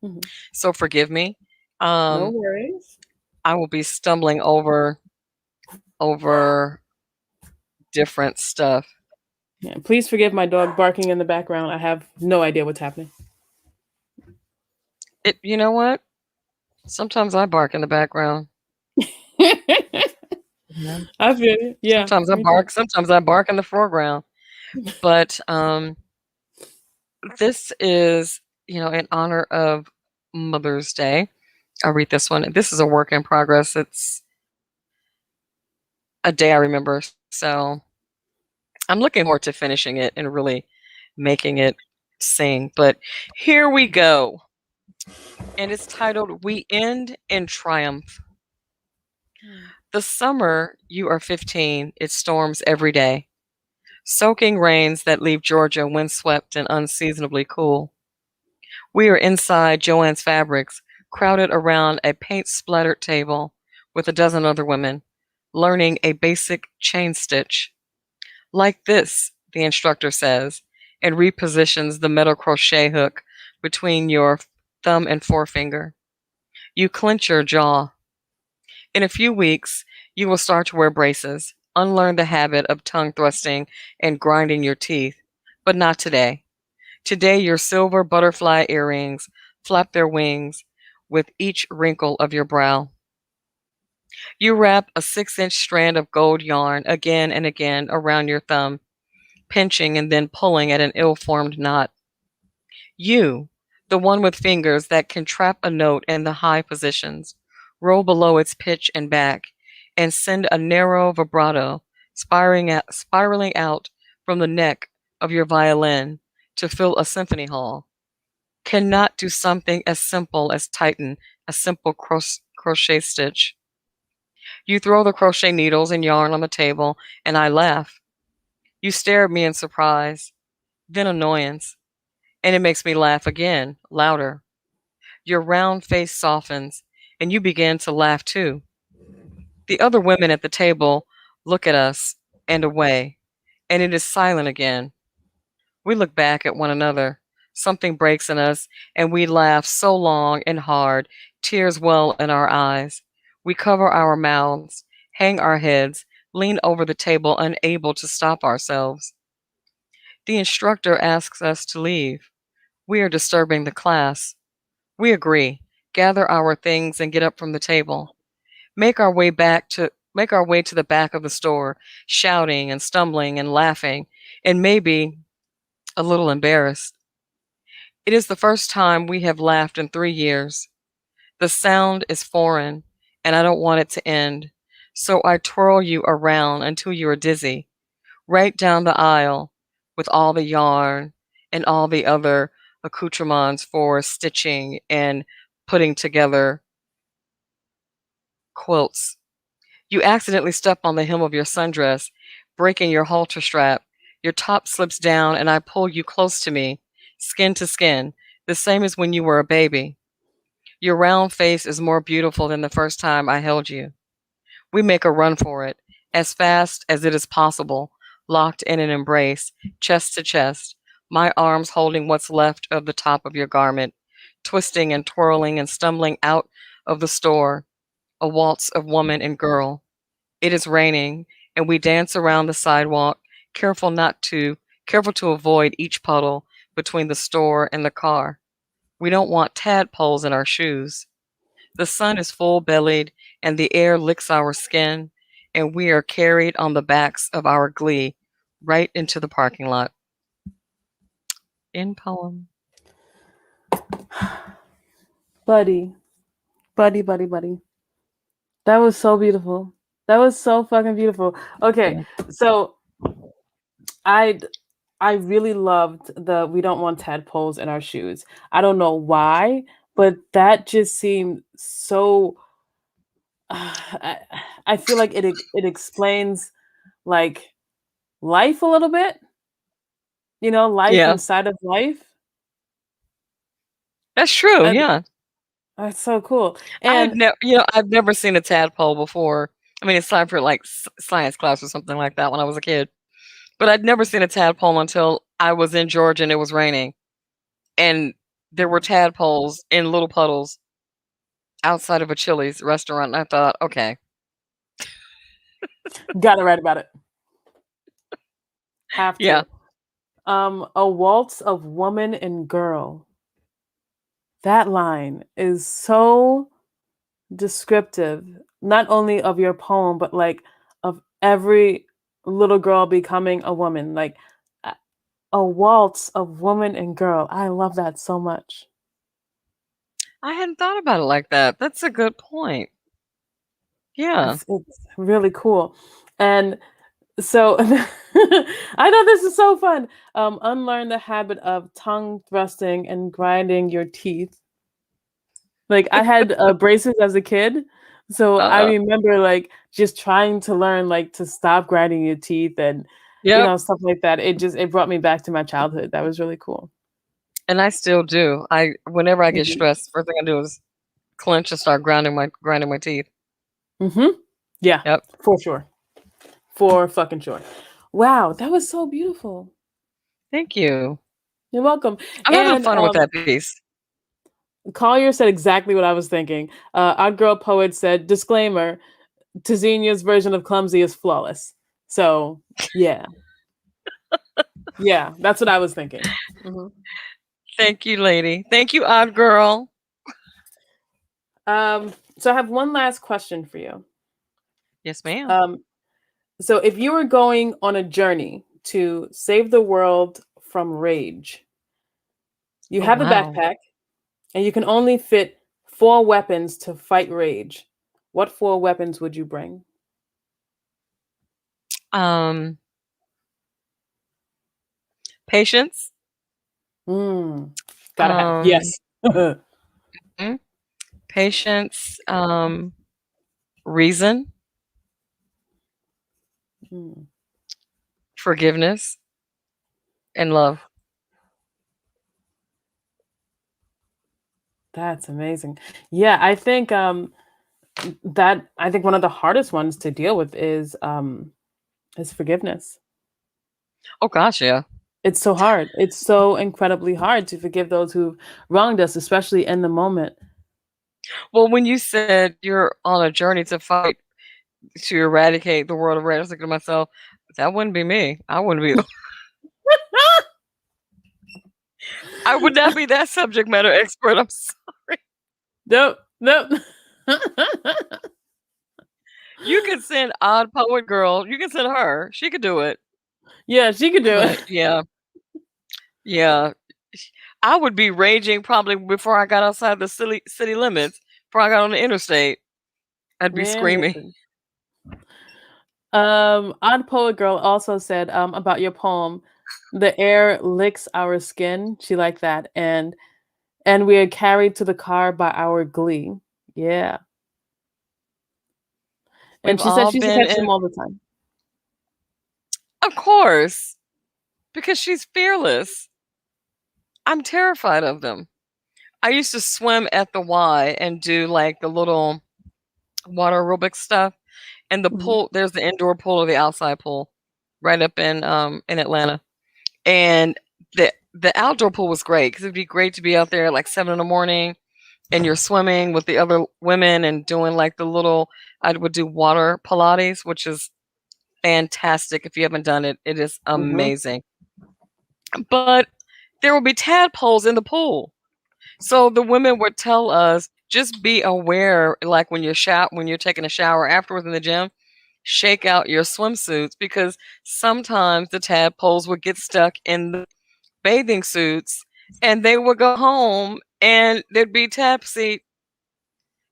Mhm. So forgive me. No Um, worries. I will be stumbling over different stuff. Yeah, please forgive my dog barking in the background. I have no idea what's happening. You know what? Sometimes I bark in the background. Yeah. I feel you. Yeah, me too. Sometimes I bark in the foreground. But this is, in honor of Mother's Day. I'll read this one. This is a work in progress. It's a day I remember. So I'm looking forward to finishing it and really making it sing. But here we go. And it's titled We End in Triumph. The summer you are 15, it storms every day. Soaking rains that leave Georgia windswept and unseasonably cool. We are inside Joanne's Fabrics, crowded around a paint splattered table with a dozen other women, learning a basic chain stitch. Like this, the instructor says, and repositions the metal crochet hook between your thumb and forefinger. You clench your jaw. In a few weeks, you will start to wear braces, unlearn the habit of tongue thrusting and grinding your teeth. But not today. Today, your silver butterfly earrings flap their wings with each wrinkle of your brow. You wrap a 6-inch strand of gold yarn again and again around your thumb, pinching and then pulling at an ill formed knot. You, the one with fingers that can trap a note in the high positions, roll below its pitch and back, and send a narrow vibrato spiraling out from the neck of your violin to fill a symphony hall, cannot do something as simple as tighten a simple crochet stitch. You throw the crochet needles and yarn on the table, and I laugh. You stare at me in surprise, then annoyance, and it makes me laugh again, louder. Your round face softens, and you begin to laugh too. The other women at the table look at us and away, and it is silent again. We look back at one another. Something breaks in us, and we laugh so long and hard, tears well in our eyes. We cover our mouths, hang our heads, lean over the table, unable to stop ourselves. The instructor asks us to leave. We are disturbing the class. We agree, gather our things and get up from the table. Make our way to the back of the store, shouting and stumbling and laughing, and maybe a little embarrassed. It is the first time we have laughed in 3 years. The sound is foreign, and I don't want it to end. So I twirl you around until you are dizzy, right down the aisle, with all the yarn and all the other accoutrements for stitching and putting together quilts. You accidentally step on the hem of your sundress, breaking your halter strap. Your top slips down, and I pull you close to me, skin to skin, the same as when you were a baby. Your round face is more beautiful than the first time I held you. We make a run for it, as fast as it is possible, locked in an embrace, chest to chest, my arms holding what's left of the top of your garment, twisting and twirling and stumbling out of the store, a waltz of woman and girl. It is raining, and we dance around the sidewalk, careful to avoid each puddle between the store and the car. We don't want tadpoles in our shoes. The sun is full bellied, and the air licks our skin, and we are carried on the backs of our glee right into the parking lot. End poem. Buddy, buddy. That was so beautiful. That was so fucking beautiful. Okay, Yeah. so I I really loved the "We don't want tadpoles in our shoes." I don't know why, but that just seemed so. I, I feel like it explains like life a little bit. You know, life Yeah. inside of life. That's true. And Yeah. that's so cool. And I've never seen a tadpole before. I mean, it's time for like science class or something like that when I was a kid. But I'd never seen a tadpole until I was in Georgia and it was raining, and there were tadpoles in little puddles outside of a Chili's restaurant. And I thought, okay, gotta write about it. Have yeah, to. A waltz of woman and girl. That line is so descriptive, not only of your poem, but like of every little girl becoming a woman. Like a a waltz of woman and girl. I love that so much. I hadn't thought about it like that. That's a good point. Yeah. It's really cool. And so I thought this is so fun. Unlearn the habit of tongue thrusting and grinding your teeth. Like I had braces as a kid, so I Uh, remember like just trying to learn like to stop grinding your teeth and yep. stuff like that. It brought me back to my childhood. That was really cool. And I still do. I Whenever I get Mhm. stressed, first thing I do is clench and start grinding my teeth. Mhm. Yeah, Yep. for sure. For fucking sure. Wow, that was so beautiful. Thank you. You're welcome. I'm having And fun with that piece. Collier said exactly what I was thinking. Our girl poet said, disclaimer, Tzynya's version of clumsy is flawless. So yeah. Yeah, that's what I was thinking. Hmm. Thank you, lady. Thank you, odd girl. So I have one last question for you. Yes, ma'am. Um, so if you were going on a journey to save the world from rage, you Oh, have a wow. backpack and you can only fit 4 weapons to fight rage. What 4 weapons would you bring? Um, Patience. Mm, gotta have. Um, Yes. mm, Patience. Reason. Mm, Forgiveness and love. that's amazing. Yeah, I think one of the hardest ones to deal with is forgiveness. Oh gosh, yeah. It's so hard. It's so incredibly hard to forgive those who wronged us, especially in the moment. Well, when you said you're on a journey to fight to eradicate the world of red, I was thinking to myself, that wouldn't be me. I wouldn't be. I would not be that subject matter expert. I'm sorry. Nope, nope. You could send odd poet girl. You can send her. She could do it. Yeah, she could do it. But yeah, yeah. I would be raging probably before I got outside the city limits. Before I got on the interstate, I'd be Man, screaming. listen. Odd Poet Girl also said about your poem, the air licks our skin. She liked that. And we are carried to the car by our glee. Yeah. And We've she said all she used to been catch in, them all the time. of course, because she's fearless. I'm terrified of them. I used to swim at the Y and do like the little water aerobic stuff. And the Mhm. pool, there's the indoor pool or the outside pool right up in Atlanta. And the outdoor pool was great because it'd be great to be out there at like 7 in the morning and you're swimming with the other women and doing like the little I would do water Pilates, which is fantastic. If you haven't done it, it is Mhm. amazing. But there will be tadpoles in the pool. So the women would tell us just be aware, like when you're taking a shower afterwards in the gym, shake out your swimsuits because sometimes the tadpoles would get stuck in the bathing suits and they would go home and there'd be Tapsy.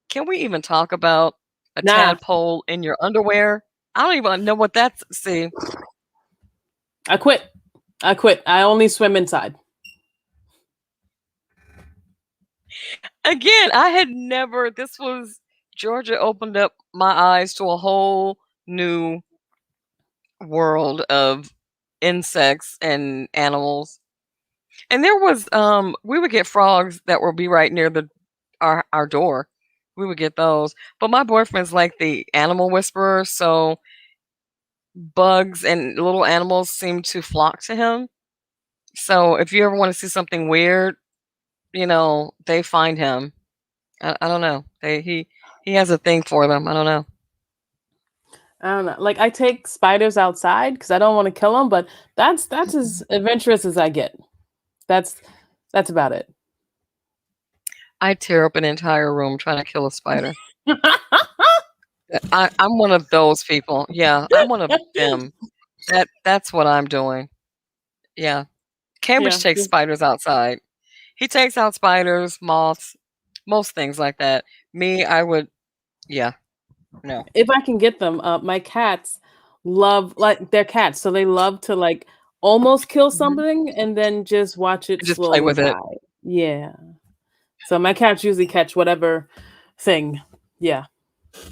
Can we even talk about a Nah, tadpole in your underwear? I don't even know what that's. See, I quit. I quit. I only swim inside. again, I had never. This was Georgia opened up my eyes to a whole new world of insects and animals. And there was we would get frogs that would be right near the our door. We would get those. But my boyfriend's like the animal whisperer, so bugs and little animals seem to flock to him. So if you ever want to see something weird, they find him. I don't know. He has a thing for them. I don't know. I don't know. Like I take spiders outside because I don't want to kill them, but that's as adventurous as I get. That's that's about it. I tear up an entire room trying to kill a spider. I'm one of those people. Yeah, I'm one of them. That's what I'm doing. Yeah. Cambridge Yeah. takes spiders outside. He takes out spiders, moths, most things like that. Me, I would yeah, no. If I can get them, my cats love like they're cats, so they love to like almost kill Mhm. something and then just watch it And just play slowly with it. die. Yeah. So my cats usually catch whatever thing. Yeah.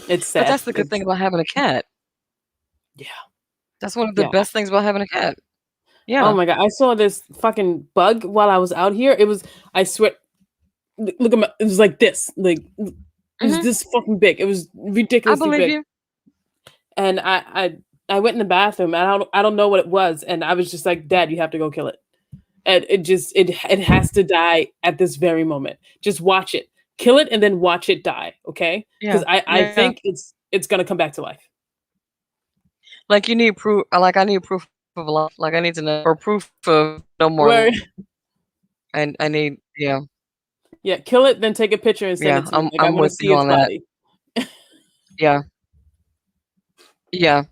It's But sad. that's the good It's thing about having a cat. yeah. That's one of the Yeah. best things about having a cat. Oh Yeah. my god, I saw this fucking bug while I was out here. It was I swear look at my it was like this. Like it was Mhm. this fucking big. It was I ridiculously believe big. you. And I went in the bathroom and I don't know what it was and I was just like, "Dad, you have to go kill it." And it has to die at this very moment. Just watch it. Kill it and then watch it die, okay? Yeah. Because I Yeah. think it's gonna come back to life. Like you need proof. Like I need proof of life. Like I need to know or proof of no more Where life. And I need yeah. yeah, kill it, then take a picture and send Yeah. it to me. I'm Like I I'm want to with see you its on that. body. Yeah. Yeah.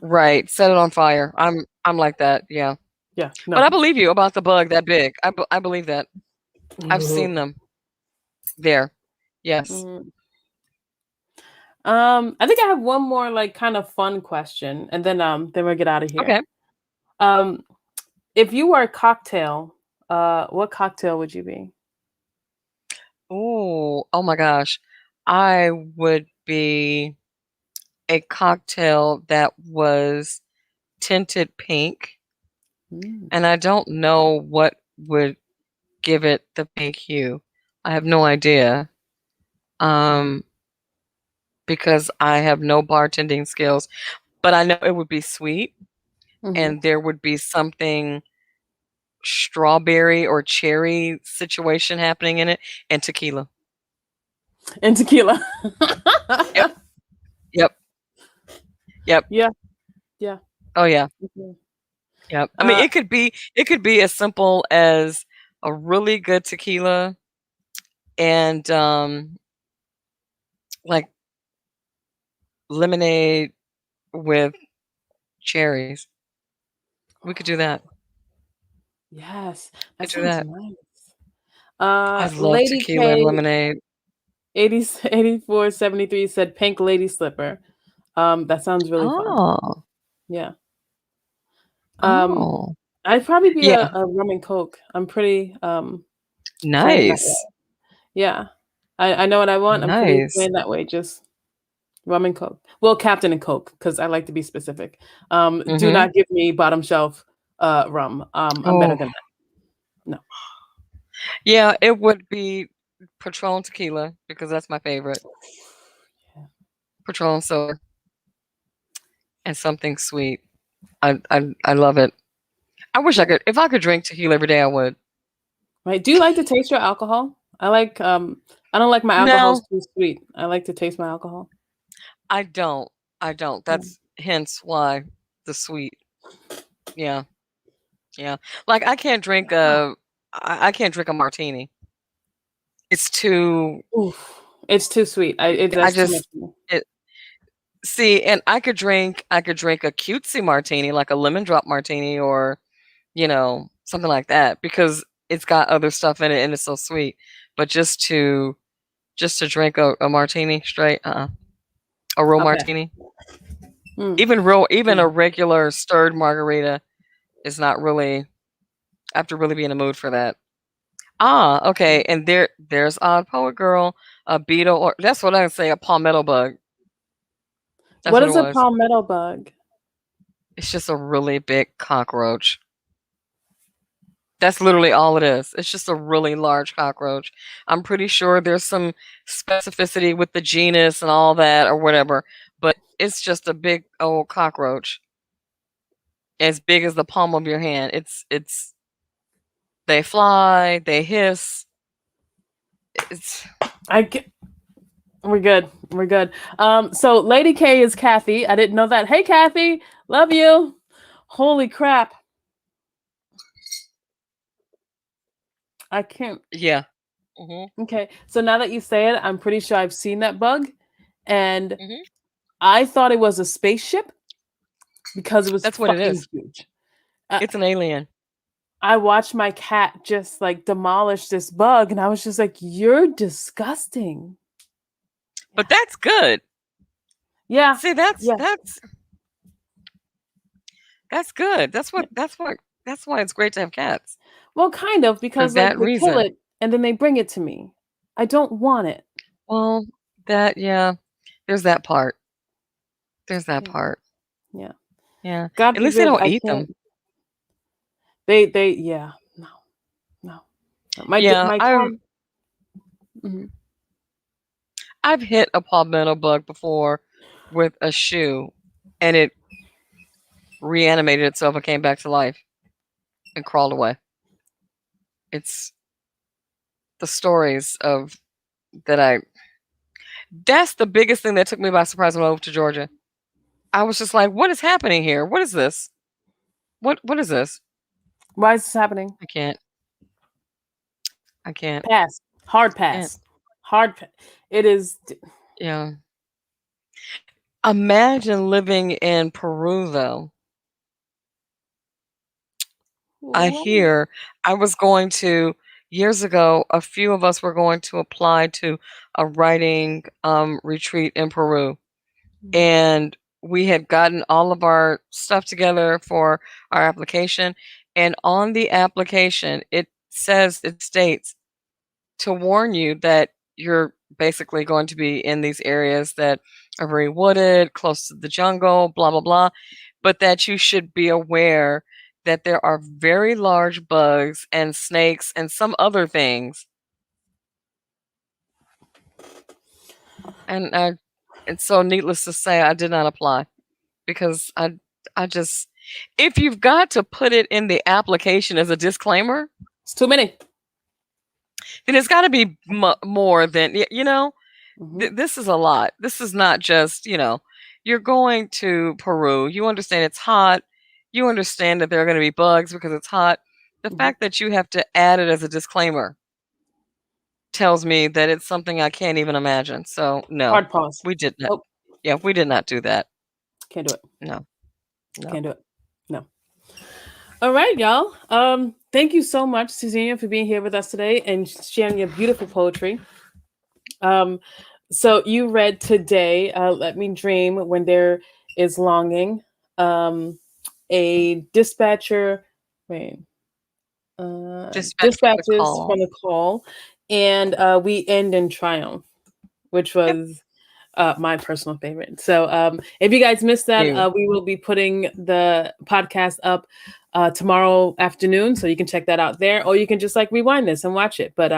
Right. Set it on fire. I'm like that. Yeah. Yeah, But I no. believe you about the bug that big. I believe that. I've seen them there. Yes. Mhm. I think I have one more like kind of fun question, and then we'll get out of here. Okay. Um, if you were a cocktail, what cocktail would you be? Oh, oh my gosh. I would be a cocktail that was tinted pink, Mm. and I don't know what would give it the pink hue. I have no idea. Um, because I have no bartending skills, but I know it would be sweet Mhm. and there would be something strawberry or cherry situation happening in it and tequila. And tequila. Yep. Yep. Yep. Yeah, yeah. Oh yeah. Mhm. Yep. I mean, Uh, it could be as simple as a really good tequila and like lemonade with cherries. We could do that. yes, We that could do sounds that. nice. I love Lady tequila and K lemonade. 8473 said pink lady slipper. That sounds really fun. Oh. Yeah. Um, Oh. I'd probably be Yeah. a rum and coke. I'm pretty plain that way. Nice. Yeah. I know what I want. I'm pretty Nice. plain that way. Just rum and coke. Well, Captain and Coke, because I like to be specific. Do Mhm. not give me bottom shelf rum. I'm better Oh. than that. No. Yeah, it would be Patron tequila because that's my favorite. Yeah. Patron soda and something sweet. I love it. I wish I Yeah. could if I could drink tequila every day I would. Right. Do you like to taste your alcohol? I don't like my alcohols No, too sweet. I like to taste my alcohol. I don't. I don't. Yeah. That's hence why the sweet. Yeah. Yeah. Like I can't drink a martini. It's too Oof. It's too sweet. I That's too much just for me. it see and I could drink a cutesy martini like a lemon drop martini or something like that because it's got other stuff in it and it's so sweet. But just to drink a martini straight, a real Okay. martini, Mm. even a Mm. regular stirred margarita is not really. I have to really be in the mood for that. Ah, okay. And there's Odd Poet Girl, a beetle, or that's what I would say, a palmetto bug. That's What what it is a was. palmetto bug? It's just a really big cockroach. That's literally all it is. It's just a really large cockroach. I'm pretty sure there's some specificity with the genus and all that or whatever, but it's just a big old cockroach as big as the palm of your hand. It's they fly, they hiss. It's I get, we're good. We're good. So Lady K is Kathy. I didn't know that. Hey Kathy, love you. Holy crap. I can't. yeah. Mhm. Okay. So now that you say it, I'm pretty sure I've seen that bug. And Mhm. I thought it was a spaceship because it was That's what it fucking is. huge. Uh, It's an alien. I watched my cat just like demolish this bug, and I was just like, "You're disgusting." But that's good. Yeah, See, that's yeah. that's that's good. That's why it's great to have cats Well, kind of for because like that they kill reason. it and then they bring it to me. I don't want it. Well, yeah, there's that part. There's that Yeah, part. yeah. Yeah. God At least they forbid don't I eat them. can't. Yeah. No, no. Yeah, My cat. Mhm. I've hit a palmetto bug before with a shoe and it reanimated itself and came back to life and crawled away. It's the stories of that I that's the biggest thing that took me by surprise when I moved to Georgia. I was just like, what is happening here? What is this? What is this? Why is this happening? I can't. I can't. Pass. Hard Can't. pass. Hard. It is. Yeah. Imagine living in Peru though. I What? hear I was going to years ago, a few of us were going to apply to a writing retreat in Peru. And we had gotten all of our stuff together for our application. And on the application, it states to warn you that you're basically going to be in these areas that are very wooded, close to the jungle, blah, blah, blah, but that you should be aware that there are very large bugs and snakes and some other things. And so needless to say, I did not apply because I just if you've got to put it in the application as a disclaimer, It's too many. then it's got to be more than Mhm. this is a lot. This is not just, you're going to Peru. You understand it's hot. You understand that there are going to be bugs because it's hot. The Mhm. fact that you have to add it as a disclaimer tells me that it's something I can't even imagine. So no, Hard pause. we did not. Oh, Yeah, we did not do that. can't do it. No, no. Can't do it. No. All right, y'all. Thank you so much, Tzynya, for being here with us today and sharing your beautiful poetry. So you read today, Let Me Dream When There Is Longing, a dispatcher, wait, Dispatch from the dispatches call. from the call, and We End in Triumph, which Yep. was my personal favorite. So if you guys missed that, You. we will be putting the podcast up tomorrow afternoon, so you can check that out there, or you can just like rewind this and watch it. But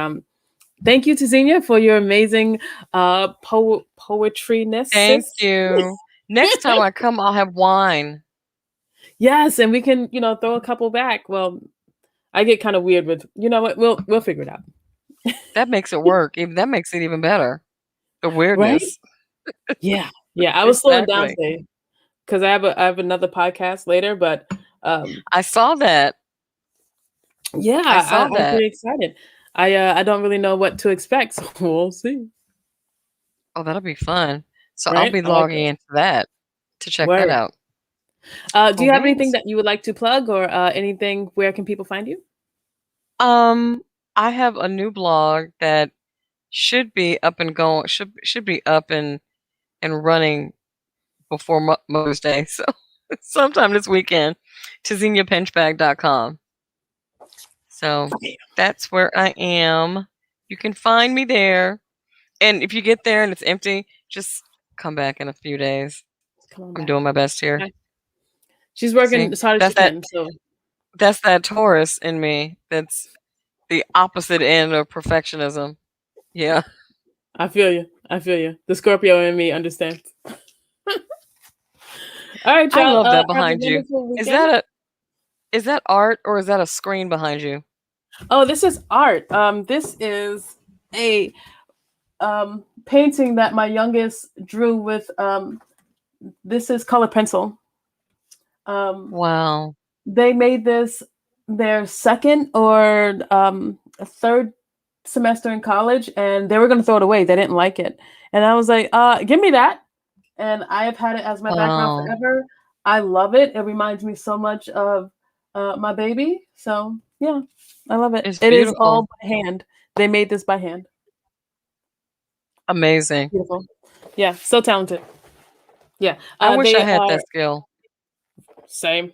thank you, Tzynya, for your amazing poetryness. Thank you. Next time I come, I'll have wine. Yes, and we can, throw a couple back. Well, I get kind of weird with, you know what? We'll figure it out. That makes it work. Even that makes it even better. The Right? weirdness. Yeah. I was slowing down Exactly. today because I have another podcast later, but I saw that. yeah, I saw I'm that. pretty excited. I don't really know what to expect, so we'll see. Oh, that'll be fun. So I'll Right? be I like logging it. into that to check that Word. out. Do Cool you have anything beans. that you would like to plug or anything? Where can people find you? I have a new blog that should be up and going. Should be up and running before Mother's Day. So sometime this weekend. TzynyaPinchback.com. So that's where I am. You can find me there. And if you get there and it's empty, just come back in a few days. Come on I'm back. doing my best here. Okay. She's See, working as hard as she that's that can. So that's that Taurus in me. That's the opposite end of perfectionism. Yeah. I feel you. The Scorpio in me understands. All right, I y'all. love that Have a behind you. wonderful Is weekend. that art or is that a screen behind you? Oh, this is art. This is a painting that my youngest drew with. This is color pencil. Wow. They made this their second or third semester in college, and they were going to throw it away. They didn't like it, and I was like, "Give me that." And I have had it as my background Wow. forever. I love it. It reminds me so much of my baby. So yeah, I love it. It's It is all beautiful. by hand. They made this by hand. Amazing. Beautiful. Yeah, so talented. Yeah, I wish I they had are that skill. same.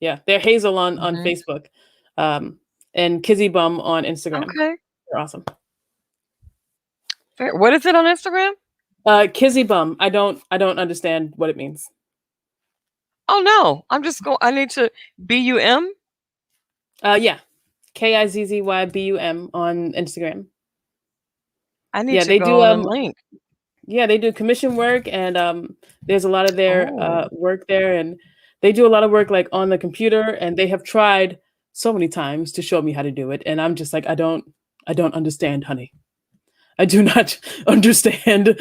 Yeah, they're Hazel on Mhm. Facebook, and Kizzy Bum on Instagram. Okay. They're awesome. Fair. What is it on Instagram? Kizzy Bum. I don't understand what it means. Oh no. I need to BUM. Yeah, KIZZYBUM on Instagram. I need Yeah, to they go do on and link. yeah, they do commission work, and there's a lot of their Oh. work there, and they do a lot of work like on the computer, and they have tried so many times to show me how to do it. And I'm just like, I don't understand, honey. I do not understand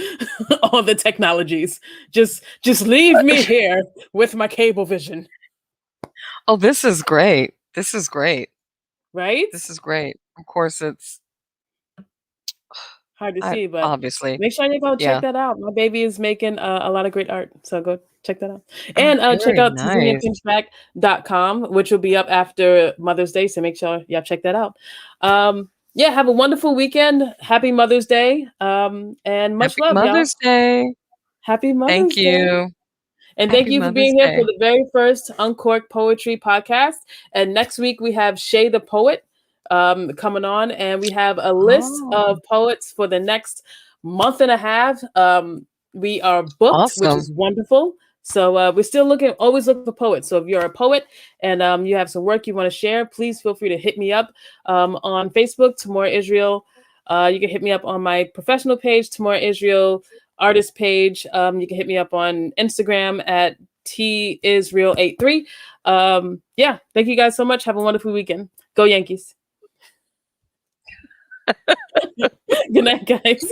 all the technologies. Just leave me here with my cable vision. Oh, this is great. This is great. Right? This is great. Of course, it's Hard to see, but obviously, make sure you go check yeah. that out. My baby is making a lot of great art. So go check that out. Oh, And check very out nice. TzynyaPinchback.com, which will be up after Mother's Day. So make sure you check that out. Yeah, have a wonderful weekend. Happy Mother's Day. And much Happy love, y'all. Mother's Day. Happy Thank Mother's Day. you. And thank Happy you for Mother's being here for Day. the very first Uncorked Poetry Podcast. And next week we have Shay the Poet coming on, and we have a list Oh, of poets for the next month and a half. We are booked, which awesome. is wonderful. So we're still always looking for poets. So if you're a poet and you have some work you want to share, please feel free to hit me up on Facebook, Tamora Israel. You can hit me up on my professional page, Tamora Israel artist page. You can hit me up on Instagram at tisrael83. Yeah, thank you guys so much. Have a wonderful weekend. Go Yankees. Good night, guys.